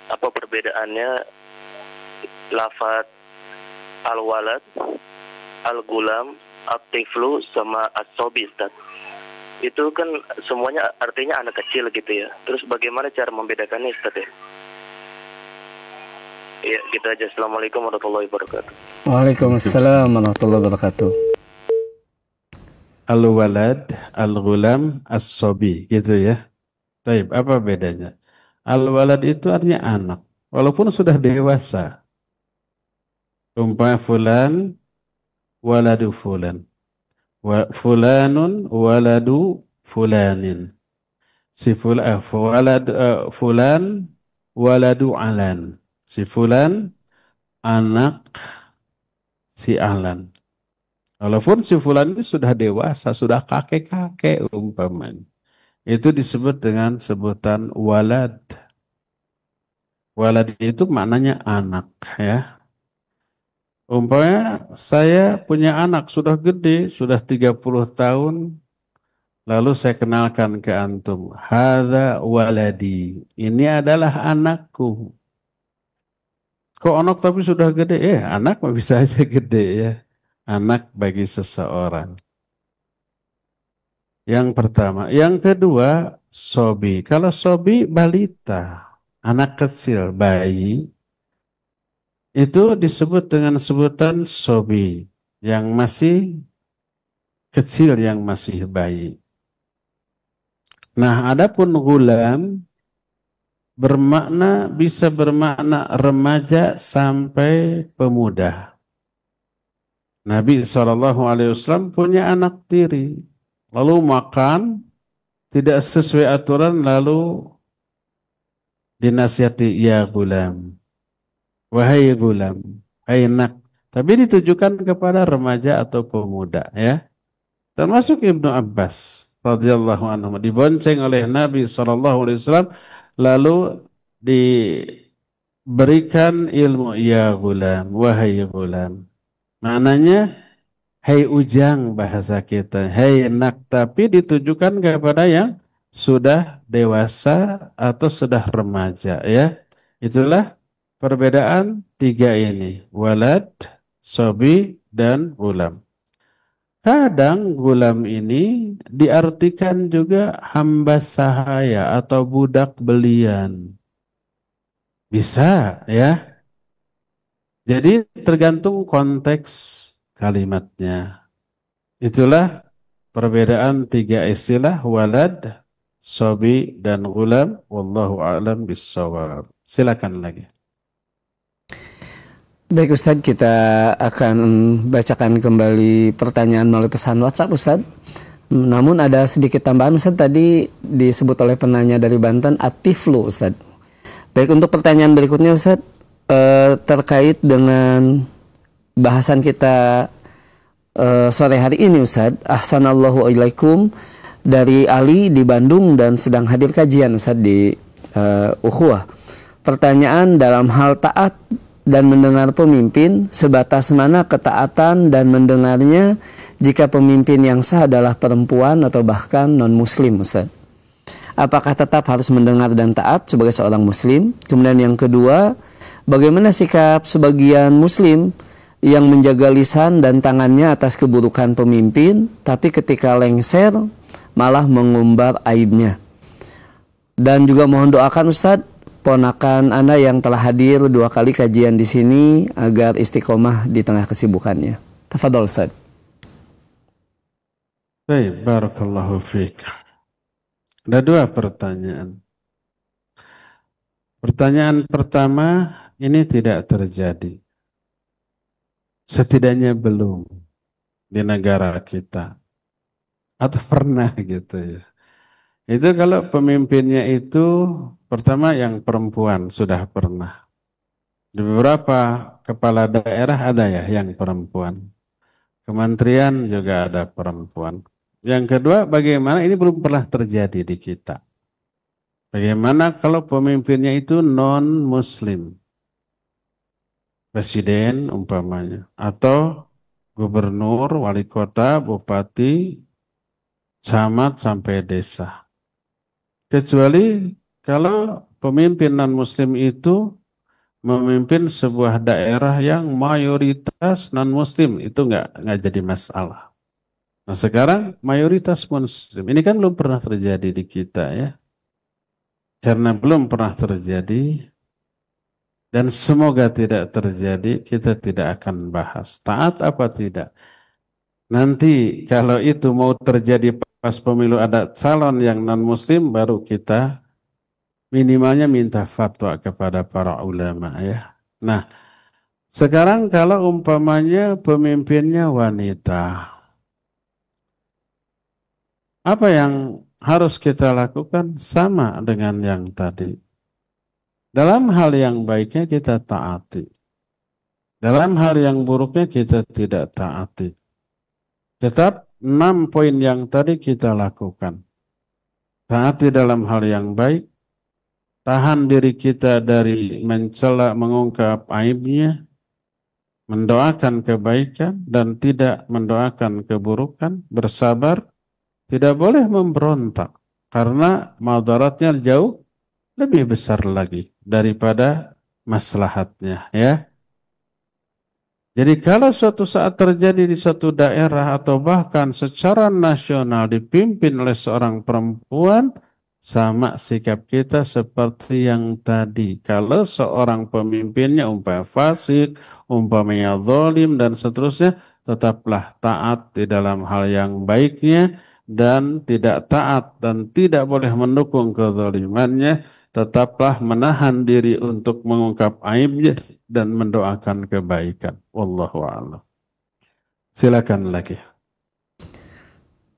apa perbedaannya lafaz al-walad, al-gulam, at-tiflu sama as-sobi, Ustaz. Itu kan semuanya artinya anak kecil gitu ya. Terus bagaimana cara membedakannya, Ustaz ya? Ya, gitu aja. Assalamualaikum warahmatullahi wabarakatuh. Waalaikumsalam warahmatullahi wabarakatuh. Al-walad, al-gulam, as-sobi, gitu ya. Baik, apa bedanya? Al-walad itu artinya anak, walaupun sudah dewasa. Umpama fulan, waladu fulan. Fulanun, waladu fulanin. Si fulan, fulan, waladu alan. Si fulan, anak si alan. Walaupun si fulan ini sudah dewasa, sudah kakek-kakek umpamanya. Itu disebut dengan sebutan walad. Walad itu maknanya anak ya. Umpamanya saya punya anak sudah gede, sudah 30 tahun, lalu saya kenalkan ke antum, hadza waladi. Ini adalah anakku. Kok anak tapi sudah gede? Anak mah bisa aja gede ya. Anak bagi seseorang. Yang pertama. Yang kedua, sobi. Kalau sobi, balita. Anak kecil, bayi. Itu disebut dengan sebutan sobi. Yang masih kecil, yang masih bayi. Nah, adapun gulam, bisa bermakna remaja sampai pemuda. Nabi SAW punya anak tiri. Lalu makan, tidak sesuai aturan, lalu dinasihati, ya gulam, wahai gulam, hai nak. Tapi ditujukan kepada remaja atau pemuda ya. Termasuk Ibnu Abbas radhiyallahu anhu dibonceng oleh Nabi SAW, lalu diberikan ilmu, ya gulam, wahai gulam. Maknanya hai ujang bahasa kita, hai nak, tapi ditujukan kepada yang sudah dewasa atau sudah remaja ya. Itulah perbedaan tiga ini, walad, sobi, dan gulam. Kadang gulam ini diartikan juga hamba sahaya atau budak belian. Bisa ya. Jadi tergantung konteks kalimatnya. Itulah perbedaan tiga istilah, walad, sobi, dan gulam. Wallahu a'lam bissawab. Silakan lagi. Baik Ustadz, kita akan bacakan kembali pertanyaan melalui pesan WhatsApp Ustadz. Namun ada sedikit tambahan Ustadz, tadi disebut oleh penanya dari Banten Atiflu Ustadz. Baik, untuk pertanyaan berikutnya Ustadz, terkait dengan bahasan kita sore hari ini Ustadz. Ahsanallahu ilaikum, dari Ali di Bandung dan sedang hadir kajian Ustadz di Ukhuwah. Pertanyaan dalam hal taat dan mendengar pemimpin, sebatas mana ketaatan dan mendengarnya jika pemimpin yang sah adalah perempuan atau bahkan non-muslim Ustadz? Apakah tetap harus mendengar dan taat sebagai seorang muslim? Kemudian yang kedua, bagaimana sikap sebagian muslim yang menjaga lisan dan tangannya atas keburukan pemimpin, tapi ketika lengser malah mengumbar aibnya? Dan juga mohon doakan Ustadz, ponakan Anda yang telah hadir 2 kali kajian di sini agar istiqomah di tengah kesibukannya. Tafadhol Ustadz. Baik, barakallahu fiik. Ada 2 pertanyaan. Pertanyaan pertama ini tidak terjadi. Setidaknya belum di negara kita. Atau pernah gitu ya. Itu kalau pemimpinnya itu pertama yang perempuan sudah pernah. Di beberapa kepala daerah ada ya yang perempuan. Kementerian juga ada perempuan. Yang kedua, bagaimana ini belum pernah terjadi di kita. Bagaimana kalau pemimpinnya itu non-muslim? Presiden umpamanya. Atau gubernur, wali kota, bupati, camat sampai desa. Kecuali kalau pemimpin non-muslim itu memimpin sebuah daerah yang mayoritas non-muslim, itu nggak jadi masalah. Nah sekarang mayoritas muslim, ini kan belum pernah terjadi di kita ya. Karena belum pernah terjadi dan semoga tidak terjadi, kita tidak akan bahas taat apa tidak. Nanti kalau itu mau terjadi pas pemilu ada calon yang non-muslim, baru kita minimalnya minta fatwa kepada para ulama ya. Nah, sekarang kalau umpamanya pemimpinnya wanita, apa yang harus kita lakukan? Sama dengan yang tadi. Dalam hal yang baiknya kita taati. Dalam hal yang buruknya kita tidak taati. Tetap 6 poin yang tadi kita lakukan. Taati dalam hal yang baik. Tahan diri kita dari mencela, mengungkap aibnya. Mendoakan kebaikan dan tidak mendoakan keburukan. Bersabar. Tidak boleh memberontak. Karena madaratnya jauh lebih besar lagi daripada maslahatnya ya. Jadi kalau suatu saat terjadi di suatu daerah atau bahkan secara nasional dipimpin oleh seorang perempuan, sama sikap kita seperti yang tadi. Kalau seorang pemimpinnya umpamanya fasik, umpamanya zalim dan seterusnya, tetaplah taat di dalam hal yang baiknya dan tidak taat dan tidak boleh mendukung kezalimannya. Tetaplah menahan diri untuk mengungkap aibnya dan mendoakan kebaikan. Wallahu a'lam. Silakan lagi.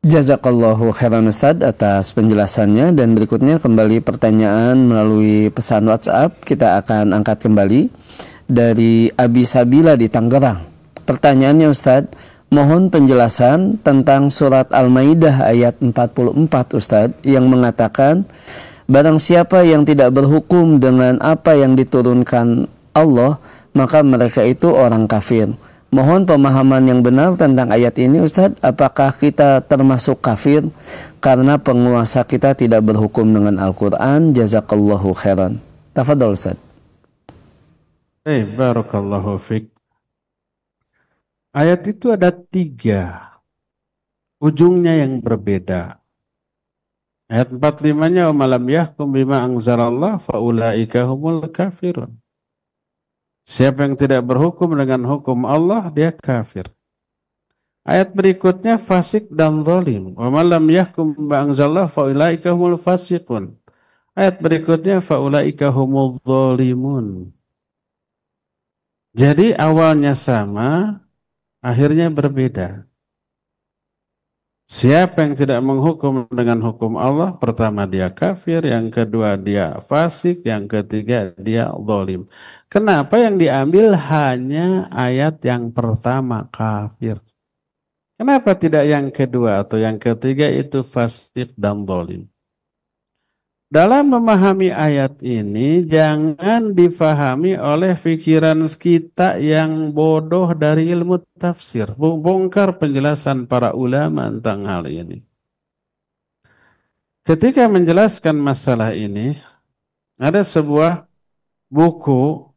Jazakallahu khairan Ustadz atas penjelasannya, dan berikutnya kembali pertanyaan melalui pesan WhatsApp. Kita akan angkat kembali dari Abi Sabila di Tangerang. Pertanyaannya Ustadz, mohon penjelasan tentang surat Al-Maidah ayat 44 Ustadz yang mengatakan barang siapa yang tidak berhukum dengan apa yang diturunkan Allah, maka mereka itu orang kafir. Mohon pemahaman yang benar tentang ayat ini Ustadz. Apakah kita termasuk kafir karena penguasa kita tidak berhukum dengan Al-Quran? Jazakallahu khairan. Tafadhol Ustadz. Barakallahu fiqh. Ayat itu ada 3. Ujungnya yang berbeda. Ayat 45-nya wa malam yahkum bima anzalallah faulaika humul kafirun. Siapa yang tidak berhukum dengan hukum Allah, dia kafir. Ayat berikutnya fasik dan zalim. Wa malam yahkum bima anzalallah faulaika humul fasiqun. Ayat berikutnya faulaika humul zalimun. Jadi awalnya sama, akhirnya berbeda. Siapa yang tidak menghukum dengan hukum Allah, pertama dia kafir, yang kedua dia fasik, yang ketiga dia zalim. Kenapa yang diambil hanya ayat yang pertama kafir? Kenapa tidak yang kedua atau yang ketiga itu fasik dan zalim? Dalam memahami ayat ini, jangan difahami oleh pikiran kita yang bodoh dari ilmu tafsir. Bongkar penjelasan para ulama tentang hal ini. Ketika menjelaskan masalah ini, ada sebuah buku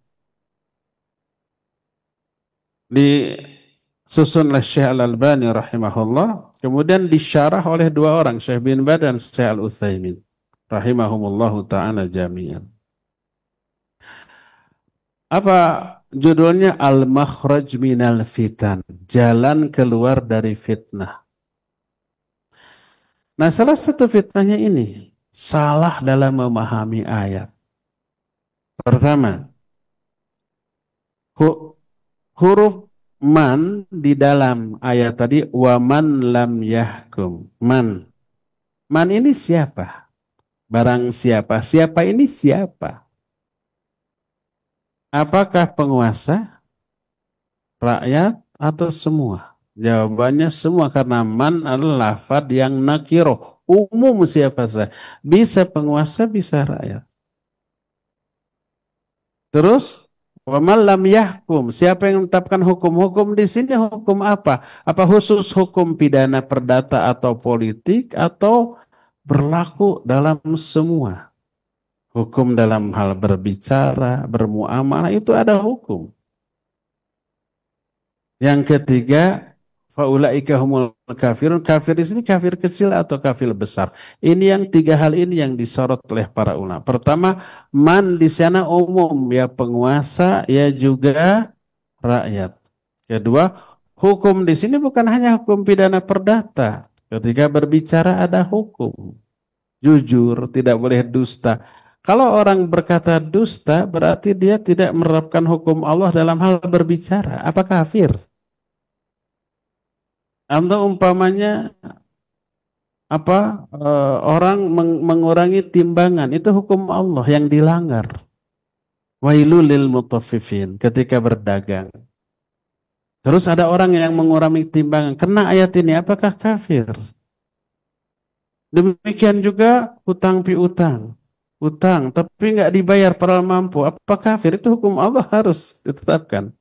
disusun oleh Syekh Al-Albani rahimahullah, kemudian disyarah oleh 2 orang, Syekh bin Baz dan Syekh Al-Utsaimin rahimahumullahu ta'ala jami'an. Apa judulnya? Al-Makhraj minal fitan. Jalan keluar dari fitnah. Nah, salah satu fitnahnya ini salah dalam memahami ayat. Pertama, Hu- huruf man di dalam ayat tadi wa man lam yahkum. Man ini siapa? Barang siapa? Siapa ini siapa? Apakah penguasa, rakyat, atau semua? Jawabannya semua karena man adalah lafaz yang nakiroh. Umum siapa saja. Bisa penguasa, bisa rakyat. Terus wa man lam yahkum. Siapa yang menetapkan hukum-hukum di sini hukum apa? Apa khusus hukum pidana perdata atau politik atau berlaku dalam semua? Hukum dalam hal berbicara, bermuamalah itu ada hukum. Yang ketiga, faulaika humul kafirun. Kafir di sini kafir kecil atau kafir besar. Ini yang tiga hal ini yang disorot oleh para ulama. Pertama, man di sana umum, ya penguasa, ya juga rakyat. Kedua, hukum di sini bukan hanya hukum pidana perdata. Ketika berbicara ada hukum. Jujur, tidak boleh dusta. Kalau orang berkata dusta, berarti dia tidak menerapkan hukum Allah dalam hal berbicara. Apa kafir? Atau umpamanya orang mengurangi timbangan, itu hukum Allah yang dilanggar. Wailul lil mutaffifin ketika berdagang. Terus ada orang yang mengurangi timbangan, kena ayat ini, apakah kafir? Demikian juga hutang piutang. Hutang tapi nggak dibayar padahal mampu. Apa kafir? Itu hukum Allah harus ditetapkan.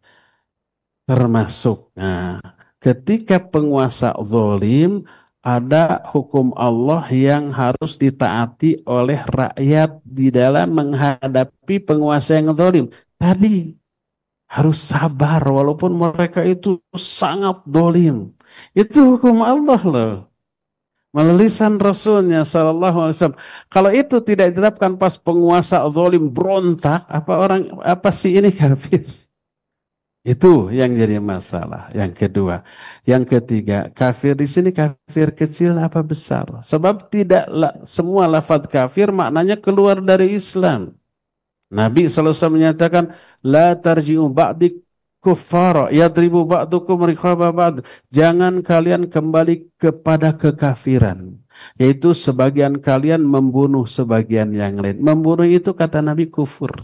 Termasuk. Nah, ketika penguasa zalim ada hukum Allah yang harus ditaati oleh rakyat di dalam menghadapi penguasa yang zalim. Tadi harus sabar walaupun mereka itu sangat zalim. Itu hukum Allah loh. Melalui lisan Rasulnya Sallallahu Alaihi Wasallam. Kalau itu tidak diterapkan pas penguasa zalim berontak, apa sih ini kafir? Itu yang jadi masalah. Yang kedua, yang ketiga, kafir di sini kafir kecil apa besar? Sebab tidak semua lafaz kafir maknanya keluar dari Islam. Nabi SAW menyatakan, la tarji'u ba'di kuffara yadribu ba'dukum riqaba ba'd. Jangan kalian kembali kepada kekafiran, yaitu sebagian kalian membunuh sebagian yang lain. Membunuh itu kata Nabi kufur.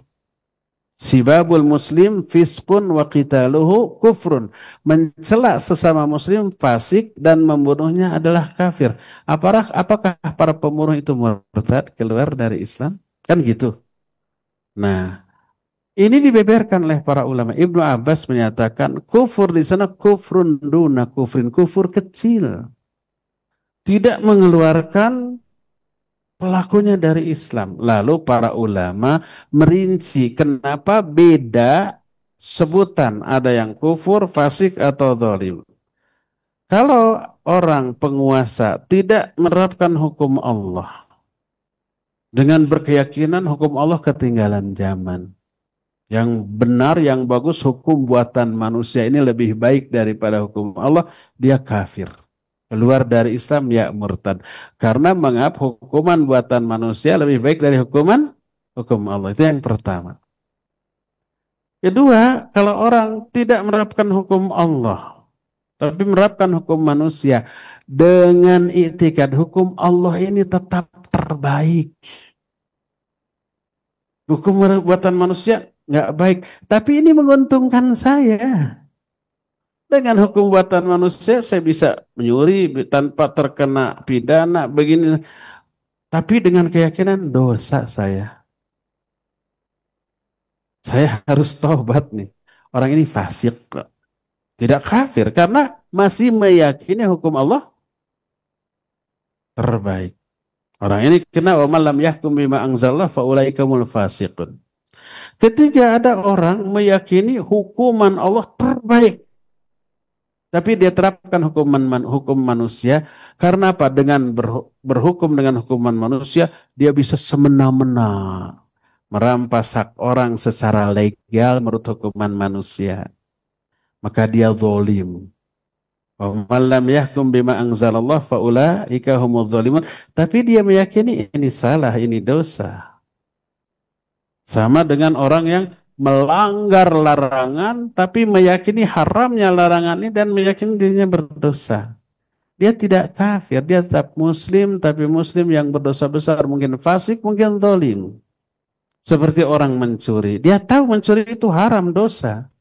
Sibabul muslim fiskun wa qitaluhu kufrun. Mencela sesama muslim fasik dan membunuhnya adalah kafir. Apakah para pembunuh itu murtad keluar dari Islam? Kan gitu. Nah, ini dibeberkan oleh para ulama. Ibnu Abbas menyatakan kufur di sana kufrun duna kufrin, kufur kecil. Tidak mengeluarkan pelakunya dari Islam. Lalu para ulama merinci kenapa beda sebutan, ada yang kufur, fasik atau zalim. Kalau orang penguasa tidak menerapkan hukum Allah dengan berkeyakinan hukum Allah ketinggalan zaman. Yang benar, yang bagus, hukum buatan manusia ini lebih baik daripada hukum Allah, dia kafir. Keluar dari Islam, ya murtad. Karena menganggap hukuman buatan manusia lebih baik dari hukum Allah. Itu yang pertama. Kedua, kalau orang tidak menerapkan hukum Allah, tapi menerapkan hukum manusia, dengan i'tikad hukum Allah ini tetap terbaik. Hukum buatan manusia nggak baik, tapi ini menguntungkan saya. Dengan hukum buatan manusia saya bisa menyuri tanpa terkena pidana begini, tapi dengan keyakinan dosa saya harus taubat nih. Orang ini fasik, tidak kafir karena masih meyakini hukum Allah terbaik. Orang ini kena wa man lam yahkum bima anzalallah fa ulaika humul fasiqun. Ketiga, ada orang meyakini hukuman Allah terbaik, tapi dia terapkan hukum manusia. Karena apa? Dengan berhukum dengan hukuman manusia, dia bisa semena-mena merampas hak orang secara legal menurut hukuman manusia. Maka dia zalim. Wa man lam yahkum bima anzalallah fa ulaika humudz zalimun. Tapi dia meyakini ini salah, ini dosa. Sama dengan orang yang melanggar larangan, tapi meyakini haramnya larangan ini dan meyakini dirinya berdosa. Dia tidak kafir, dia tetap muslim, tapi muslim yang berdosa besar, mungkin fasik, mungkin zalim. Seperti orang mencuri. Dia tahu mencuri itu haram, dosa.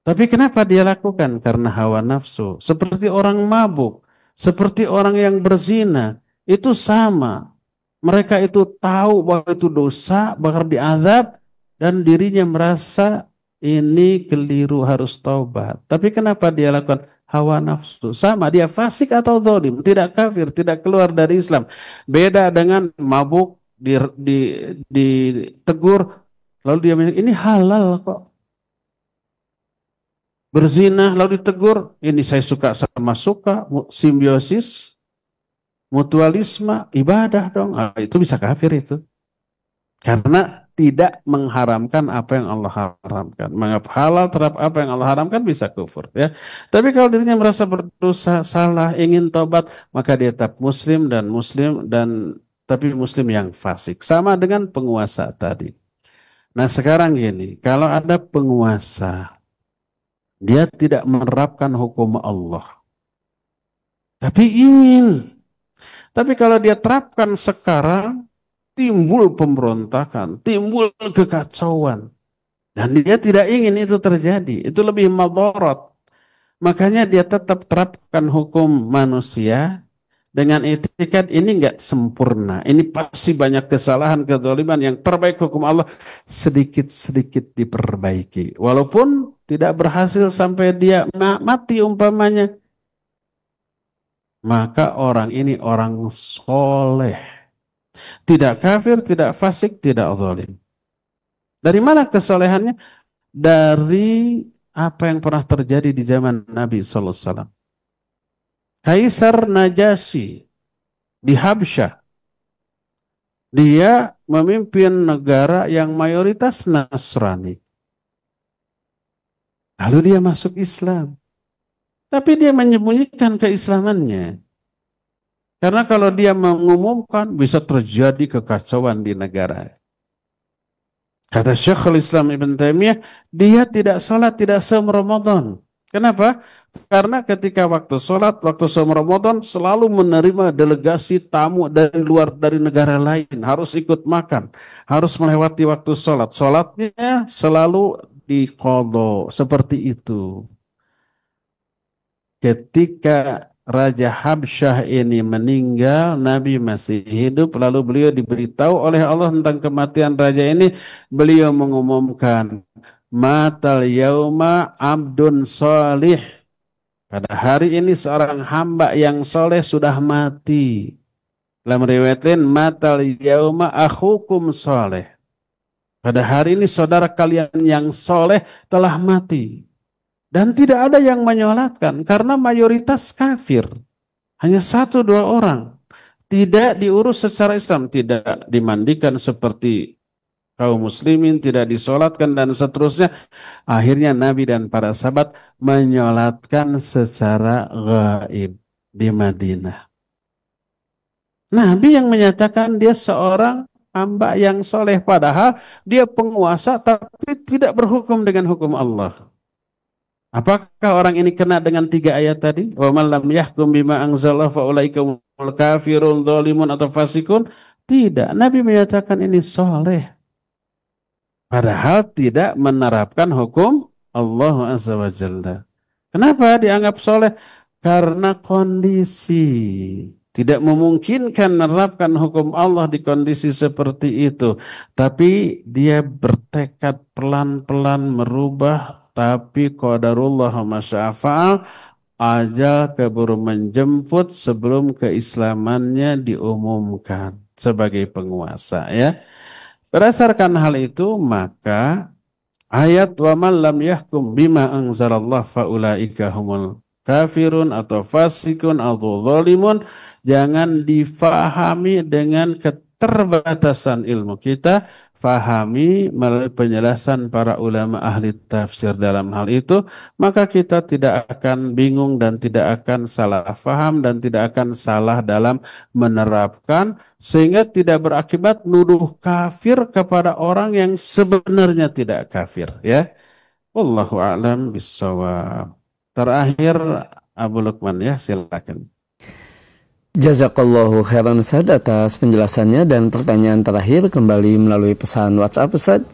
Tapi kenapa dia lakukan? Karena hawa nafsu. Seperti orang mabuk, seperti orang yang berzina, itu sama. Mereka itu tahu bahwa itu dosa, bakal diazab, dan dirinya merasa ini keliru, harus taubat. Tapi kenapa dia lakukan? Hawa nafsu. Sama, dia fasik atau zalim, tidak kafir, tidak keluar dari Islam. Beda dengan mabuk, ditegur, lalu dia bilang, ini halal kok. Berzina, lalu ditegur, ini saya suka sama suka, simbiosis, mutualisme, ibadah dong. Itu bisa kafir itu. Karena tidak mengharamkan apa yang Allah haramkan. Menganggap halal terhadap apa yang Allah haramkan bisa kufur. Ya. Tapi kalau dirinya merasa berdosa, salah, ingin tobat, maka dia tetap muslim dan tapi muslim yang fasik. Sama dengan penguasa tadi. Nah sekarang gini, kalau ada penguasa, dia tidak menerapkan hukum Allah. Tapi ingin. Tapi kalau dia terapkan sekarang, timbul pemberontakan, timbul kekacauan. Dan dia tidak ingin itu terjadi. Itu lebih madharat. Makanya dia tetap terapkan hukum manusia dengan etikat ini enggak sempurna. Ini pasti banyak kesalahan, kezaliman. Yang terbaik hukum Allah sedikit-sedikit diperbaiki. Walaupun tidak berhasil sampai dia mati umpamanya. Maka orang ini orang soleh. Tidak kafir, tidak fasik, tidak zalim. Dari mana kesolehannya? Dari apa yang pernah terjadi di zaman Nabi sallallahu alaihi wasallam. Kaisar Najasyi di Habsyah. Dia memimpin negara yang mayoritas Nasrani. Lalu dia masuk Islam. Tapi dia menyembunyikan keislamannya. Karena kalau dia mengumumkan bisa terjadi kekacauan di negara. Kata Syekhul Islam Ibn Taimiyah, dia tidak salat, tidak saum Ramadan. Kenapa? Karena ketika waktu salat, waktu saum Ramadan selalu menerima delegasi tamu dari negara lain. Harus ikut makan, harus melewati waktu salat. Salatnya selalu diqadha, seperti itu. Ketika Raja Habsyah ini meninggal, Nabi masih hidup, lalu beliau diberitahu oleh Allah tentang kematian raja ini. Beliau mengumumkan, matal yauma abdun solih. Pada hari ini seorang hamba yang soleh sudah mati. Dalam riwayat lain, matal yauma akhukum soleh. Pada hari ini saudara kalian yang soleh telah mati. Dan tidak ada yang menyolatkan karena mayoritas kafir. Hanya 1-2 orang. Tidak diurus secara Islam. Tidak dimandikan seperti kaum muslimin. Tidak disolatkan dan seterusnya. Akhirnya Nabi dan para sahabat menyolatkan secara gaib di Madinah. Nabi yang menyatakan dia seorang hamba yang soleh. Padahal dia penguasa tapi tidak berhukum dengan hukum Allah. Apakah orang ini kena dengan 3 ayat tadi? Wa man lam yahkum bima anzalallahu fa ulaika humul kafirun dzalimun atau fasikun? Tidak. Nabi menyatakan ini soleh. Padahal tidak menerapkan hukum Allah Azza wa Jalla. Kenapa dianggap soleh? Karena kondisi. Tidak memungkinkan menerapkan hukum Allah di kondisi seperti itu. Tapi dia bertekad pelan-pelan merubah. Tapi qadarullah masya'afa'al, ajal keburu menjemput sebelum keislamannya diumumkan sebagai penguasa. Ya. Berdasarkan hal itu, maka ayat wa man lam yahkum bima anzalallah faulaika humul kafirun atau fasikun atau zalimun jangan difahami dengan keterbatasan ilmu kita, fahami melalui penjelasan para ulama ahli tafsir dalam hal itu, maka kita tidak akan bingung dan tidak akan salah faham dan tidak akan salah dalam menerapkan, sehingga tidak berakibat nuduh kafir kepada orang yang sebenarnya tidak kafir, ya. Wallahu a'lam bissawab. Terakhir Abu Lukman, ya, silakan. Jazakallahu khairan Ustaz atas penjelasannya, dan pertanyaan terakhir kembali melalui pesan WhatsApp Ustaz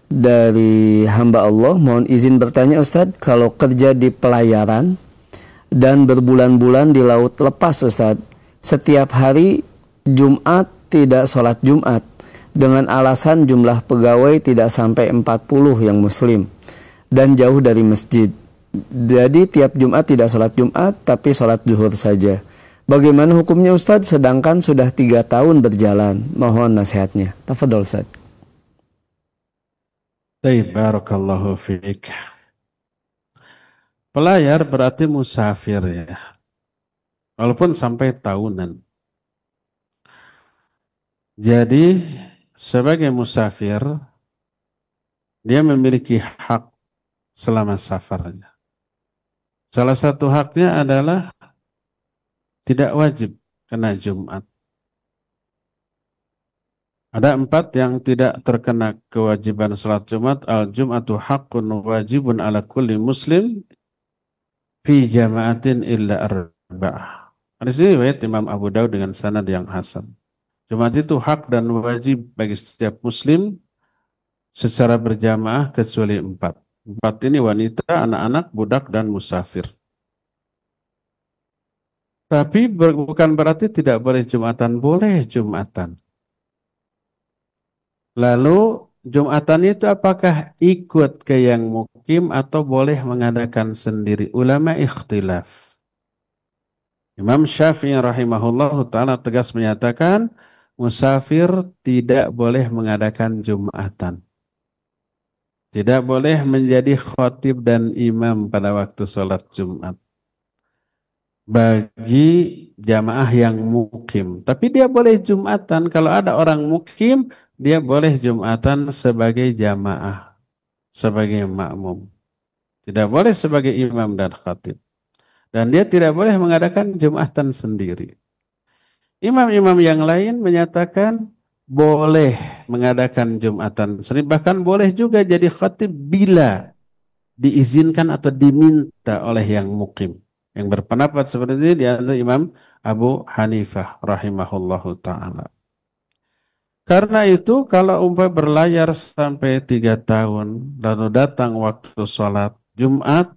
dari hamba Allah. Mohon izin bertanya Ustaz, kalau kerja di pelayaran dan berbulan-bulan di laut lepas Ustaz, setiap hari Jumat tidak sholat Jumat dengan alasan jumlah pegawai tidak sampai 40 yang muslim dan jauh dari masjid. Jadi tiap Jumat tidak sholat Jumat tapi sholat zuhur saja. Bagaimana hukumnya Ustadz, sedangkan sudah 3 tahun berjalan? Mohon nasihatnya. Tafadhol Ustadz. Barakallahu fiik. Pelayar berarti musafir, ya. Walaupun sampai tahunan. Jadi sebagai musafir, dia memiliki hak selama safarnya. Salah satu haknya adalah tidak wajib kena Jumat. Ada 4 yang tidak terkena kewajiban salat Jumat. Al-Jum'atu haqqun wajibun ala kulli muslim fi jama'atin illa arba'ah. Hadis ini riwayat Imam Abu Daud dengan sanad yang hasan. Jumat itu hak dan wajib bagi setiap muslim secara berjamaah kecuali 4. 4 ini wanita, anak-anak, budak, dan musafir. Tapi bukan berarti tidak boleh Jumatan, boleh Jumatan. Lalu Jumatan itu apakah ikut ke yang mukim atau boleh mengadakan sendiri? Ulama ikhtilaf. Imam Syafi'i rahimahullah ta'ala tegas menyatakan musafir tidak boleh mengadakan Jumatan. Tidak boleh menjadi khatib dan imam pada waktu sholat Jumat bagi jamaah yang mukim. Tapi dia boleh Jumatan. Kalau ada orang mukim, dia boleh Jumatan sebagai jamaah, sebagai makmum. Tidak boleh sebagai imam dan khatib. Dan dia tidak boleh mengadakan Jumatan sendiri. Imam-imam yang lain menyatakan boleh mengadakan Jumatan sendiri. Bahkan boleh juga jadi khatib bila diizinkan atau diminta oleh yang mukim. Yang berpendapat seperti ini dia adalah Imam Abu Hanifah rahimahullahu ta'ala. Karena itu kalau umpamanya berlayar sampai 3 tahun lalu datang waktu sholat Jumat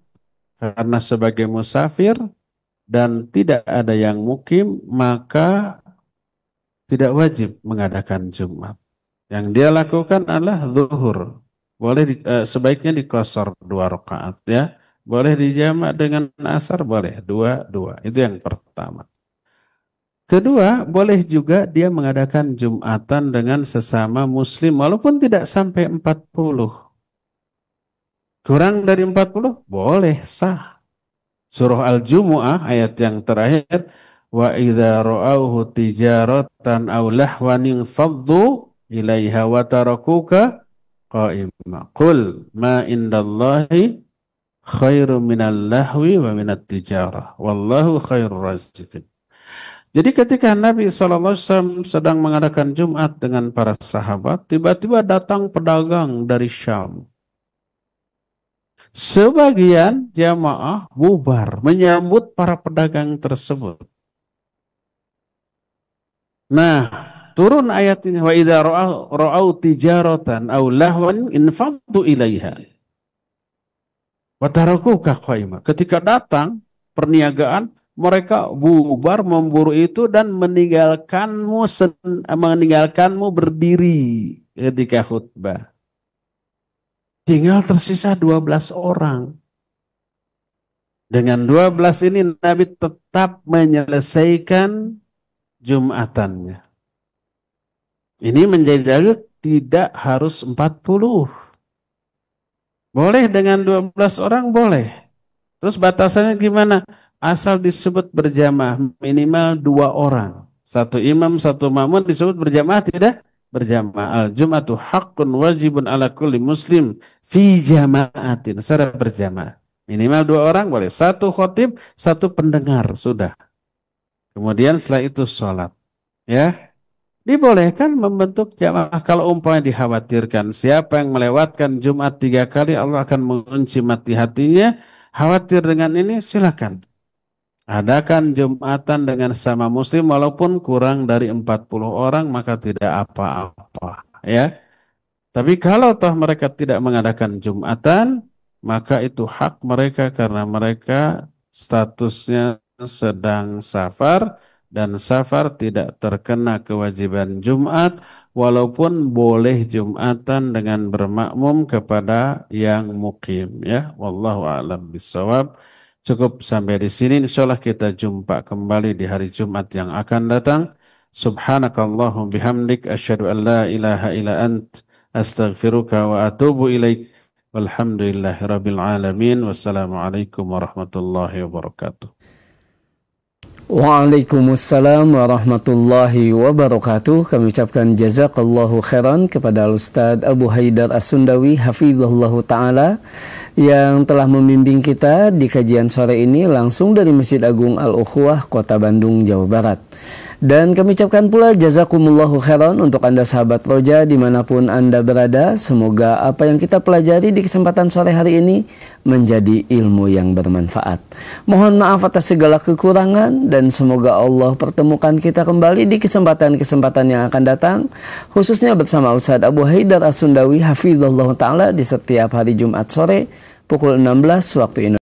karena sebagai musafir dan tidak ada yang mukim, maka tidak wajib mengadakan Jumat. Yang dia lakukan adalah zuhur. Boleh sebaiknya dikosor 2 rakaat, ya. Boleh dijamak dengan asar, boleh 2-2. Itu yang pertama. Kedua, boleh juga dia mengadakan Jumatan dengan sesama muslim walaupun tidak sampai 40. Kurang dari 40 boleh, sah. Surah Al-Jumu'ah ayat yang terakhir, wa idza ra'awhu tijaratan aw lahwan infaddu ilaiha wa tarakuka qa'ima. Qul ma indallahi khairu minal lahwi wa minat tijarah wallahu khairur raziqin. Jadi ketika Nabi SAW sedang mengadakan Jumat dengan para sahabat, tiba-tiba datang pedagang dari Syam. Sebagian jamaah bubar menyambut para pedagang tersebut. Nah, turun ayat ini, wa idza ra'au tijaratan aw lahwan infaddu ilaiha wa tarakuka qaima. Ketika datang perniagaan, mereka bubar memburu itu dan meninggalkanmu berdiri ketika khutbah. Tinggal tersisa 12 orang. Dengan 12 ini Nabi tetap menyelesaikan Jumatannya. Ini menjadi dalil tidak harus 40. Boleh dengan 12 orang, boleh. Terus batasannya gimana? Asal disebut berjamaah minimal 2 orang. Satu imam, satu makmum disebut berjamaah tidak? Berjamaah. Al-Jum'atu haqqun wajibun ala kulli muslim fi jama'atin. Secara berjamaah. Minimal 2 orang boleh. Satu khotib, satu pendengar. Sudah. Kemudian setelah itu sholat. Ya. Dibolehkan membentuk jamaah. Kalau umpamanya dikhawatirkan. Siapa yang melewatkan Jumat 3 kali, Allah akan mengunci mati hatinya. Khawatir dengan ini, silakan. Adakan Jumatan dengan sama muslim walaupun kurang dari 40 orang maka tidak apa-apa ya. Tapi kalau toh mereka tidak mengadakan Jumatan maka itu hak mereka karena mereka statusnya sedang safar dan safar tidak terkena kewajiban Jumat walaupun boleh Jumatan dengan bermakmum kepada yang mukim ya. Wallahu a'lam bishawab. Cukup sampai di sini. Insyaallah kita jumpa kembali di hari Jumat yang akan datang. Subhanakallahum bihamdik asyhadu an la ilaha illa ant astaghfiruka wa atubu ilaik. Walhamdulillahirabbil alamin. Wassalamualaikum warahmatullahi wabarakatuh. Waalaikumsalam warahmatullahi wabarakatuh. Kami ucapkan jazakallahu khairan kepada Al-Ustaz Abu Haidar As-Sundawi hafizahullahu ta'ala yang telah membimbing kita di kajian sore ini langsung dari Masjid Agung Al-Ukhuwah Kota Bandung, Jawa Barat. Dan kami ucapkan pula jazakumullahu khairan untuk Anda sahabat Roja dimanapun Anda berada. Semoga apa yang kita pelajari di kesempatan sore hari ini menjadi ilmu yang bermanfaat. Mohon maaf atas segala kekurangan dan semoga Allah pertemukan kita kembali di kesempatan-kesempatan yang akan datang. Khususnya bersama Ustaz Abu Haidar As-Sundawi hafizallahu ta'ala di setiap hari Jumat sore pukul 16 waktu Indonesia.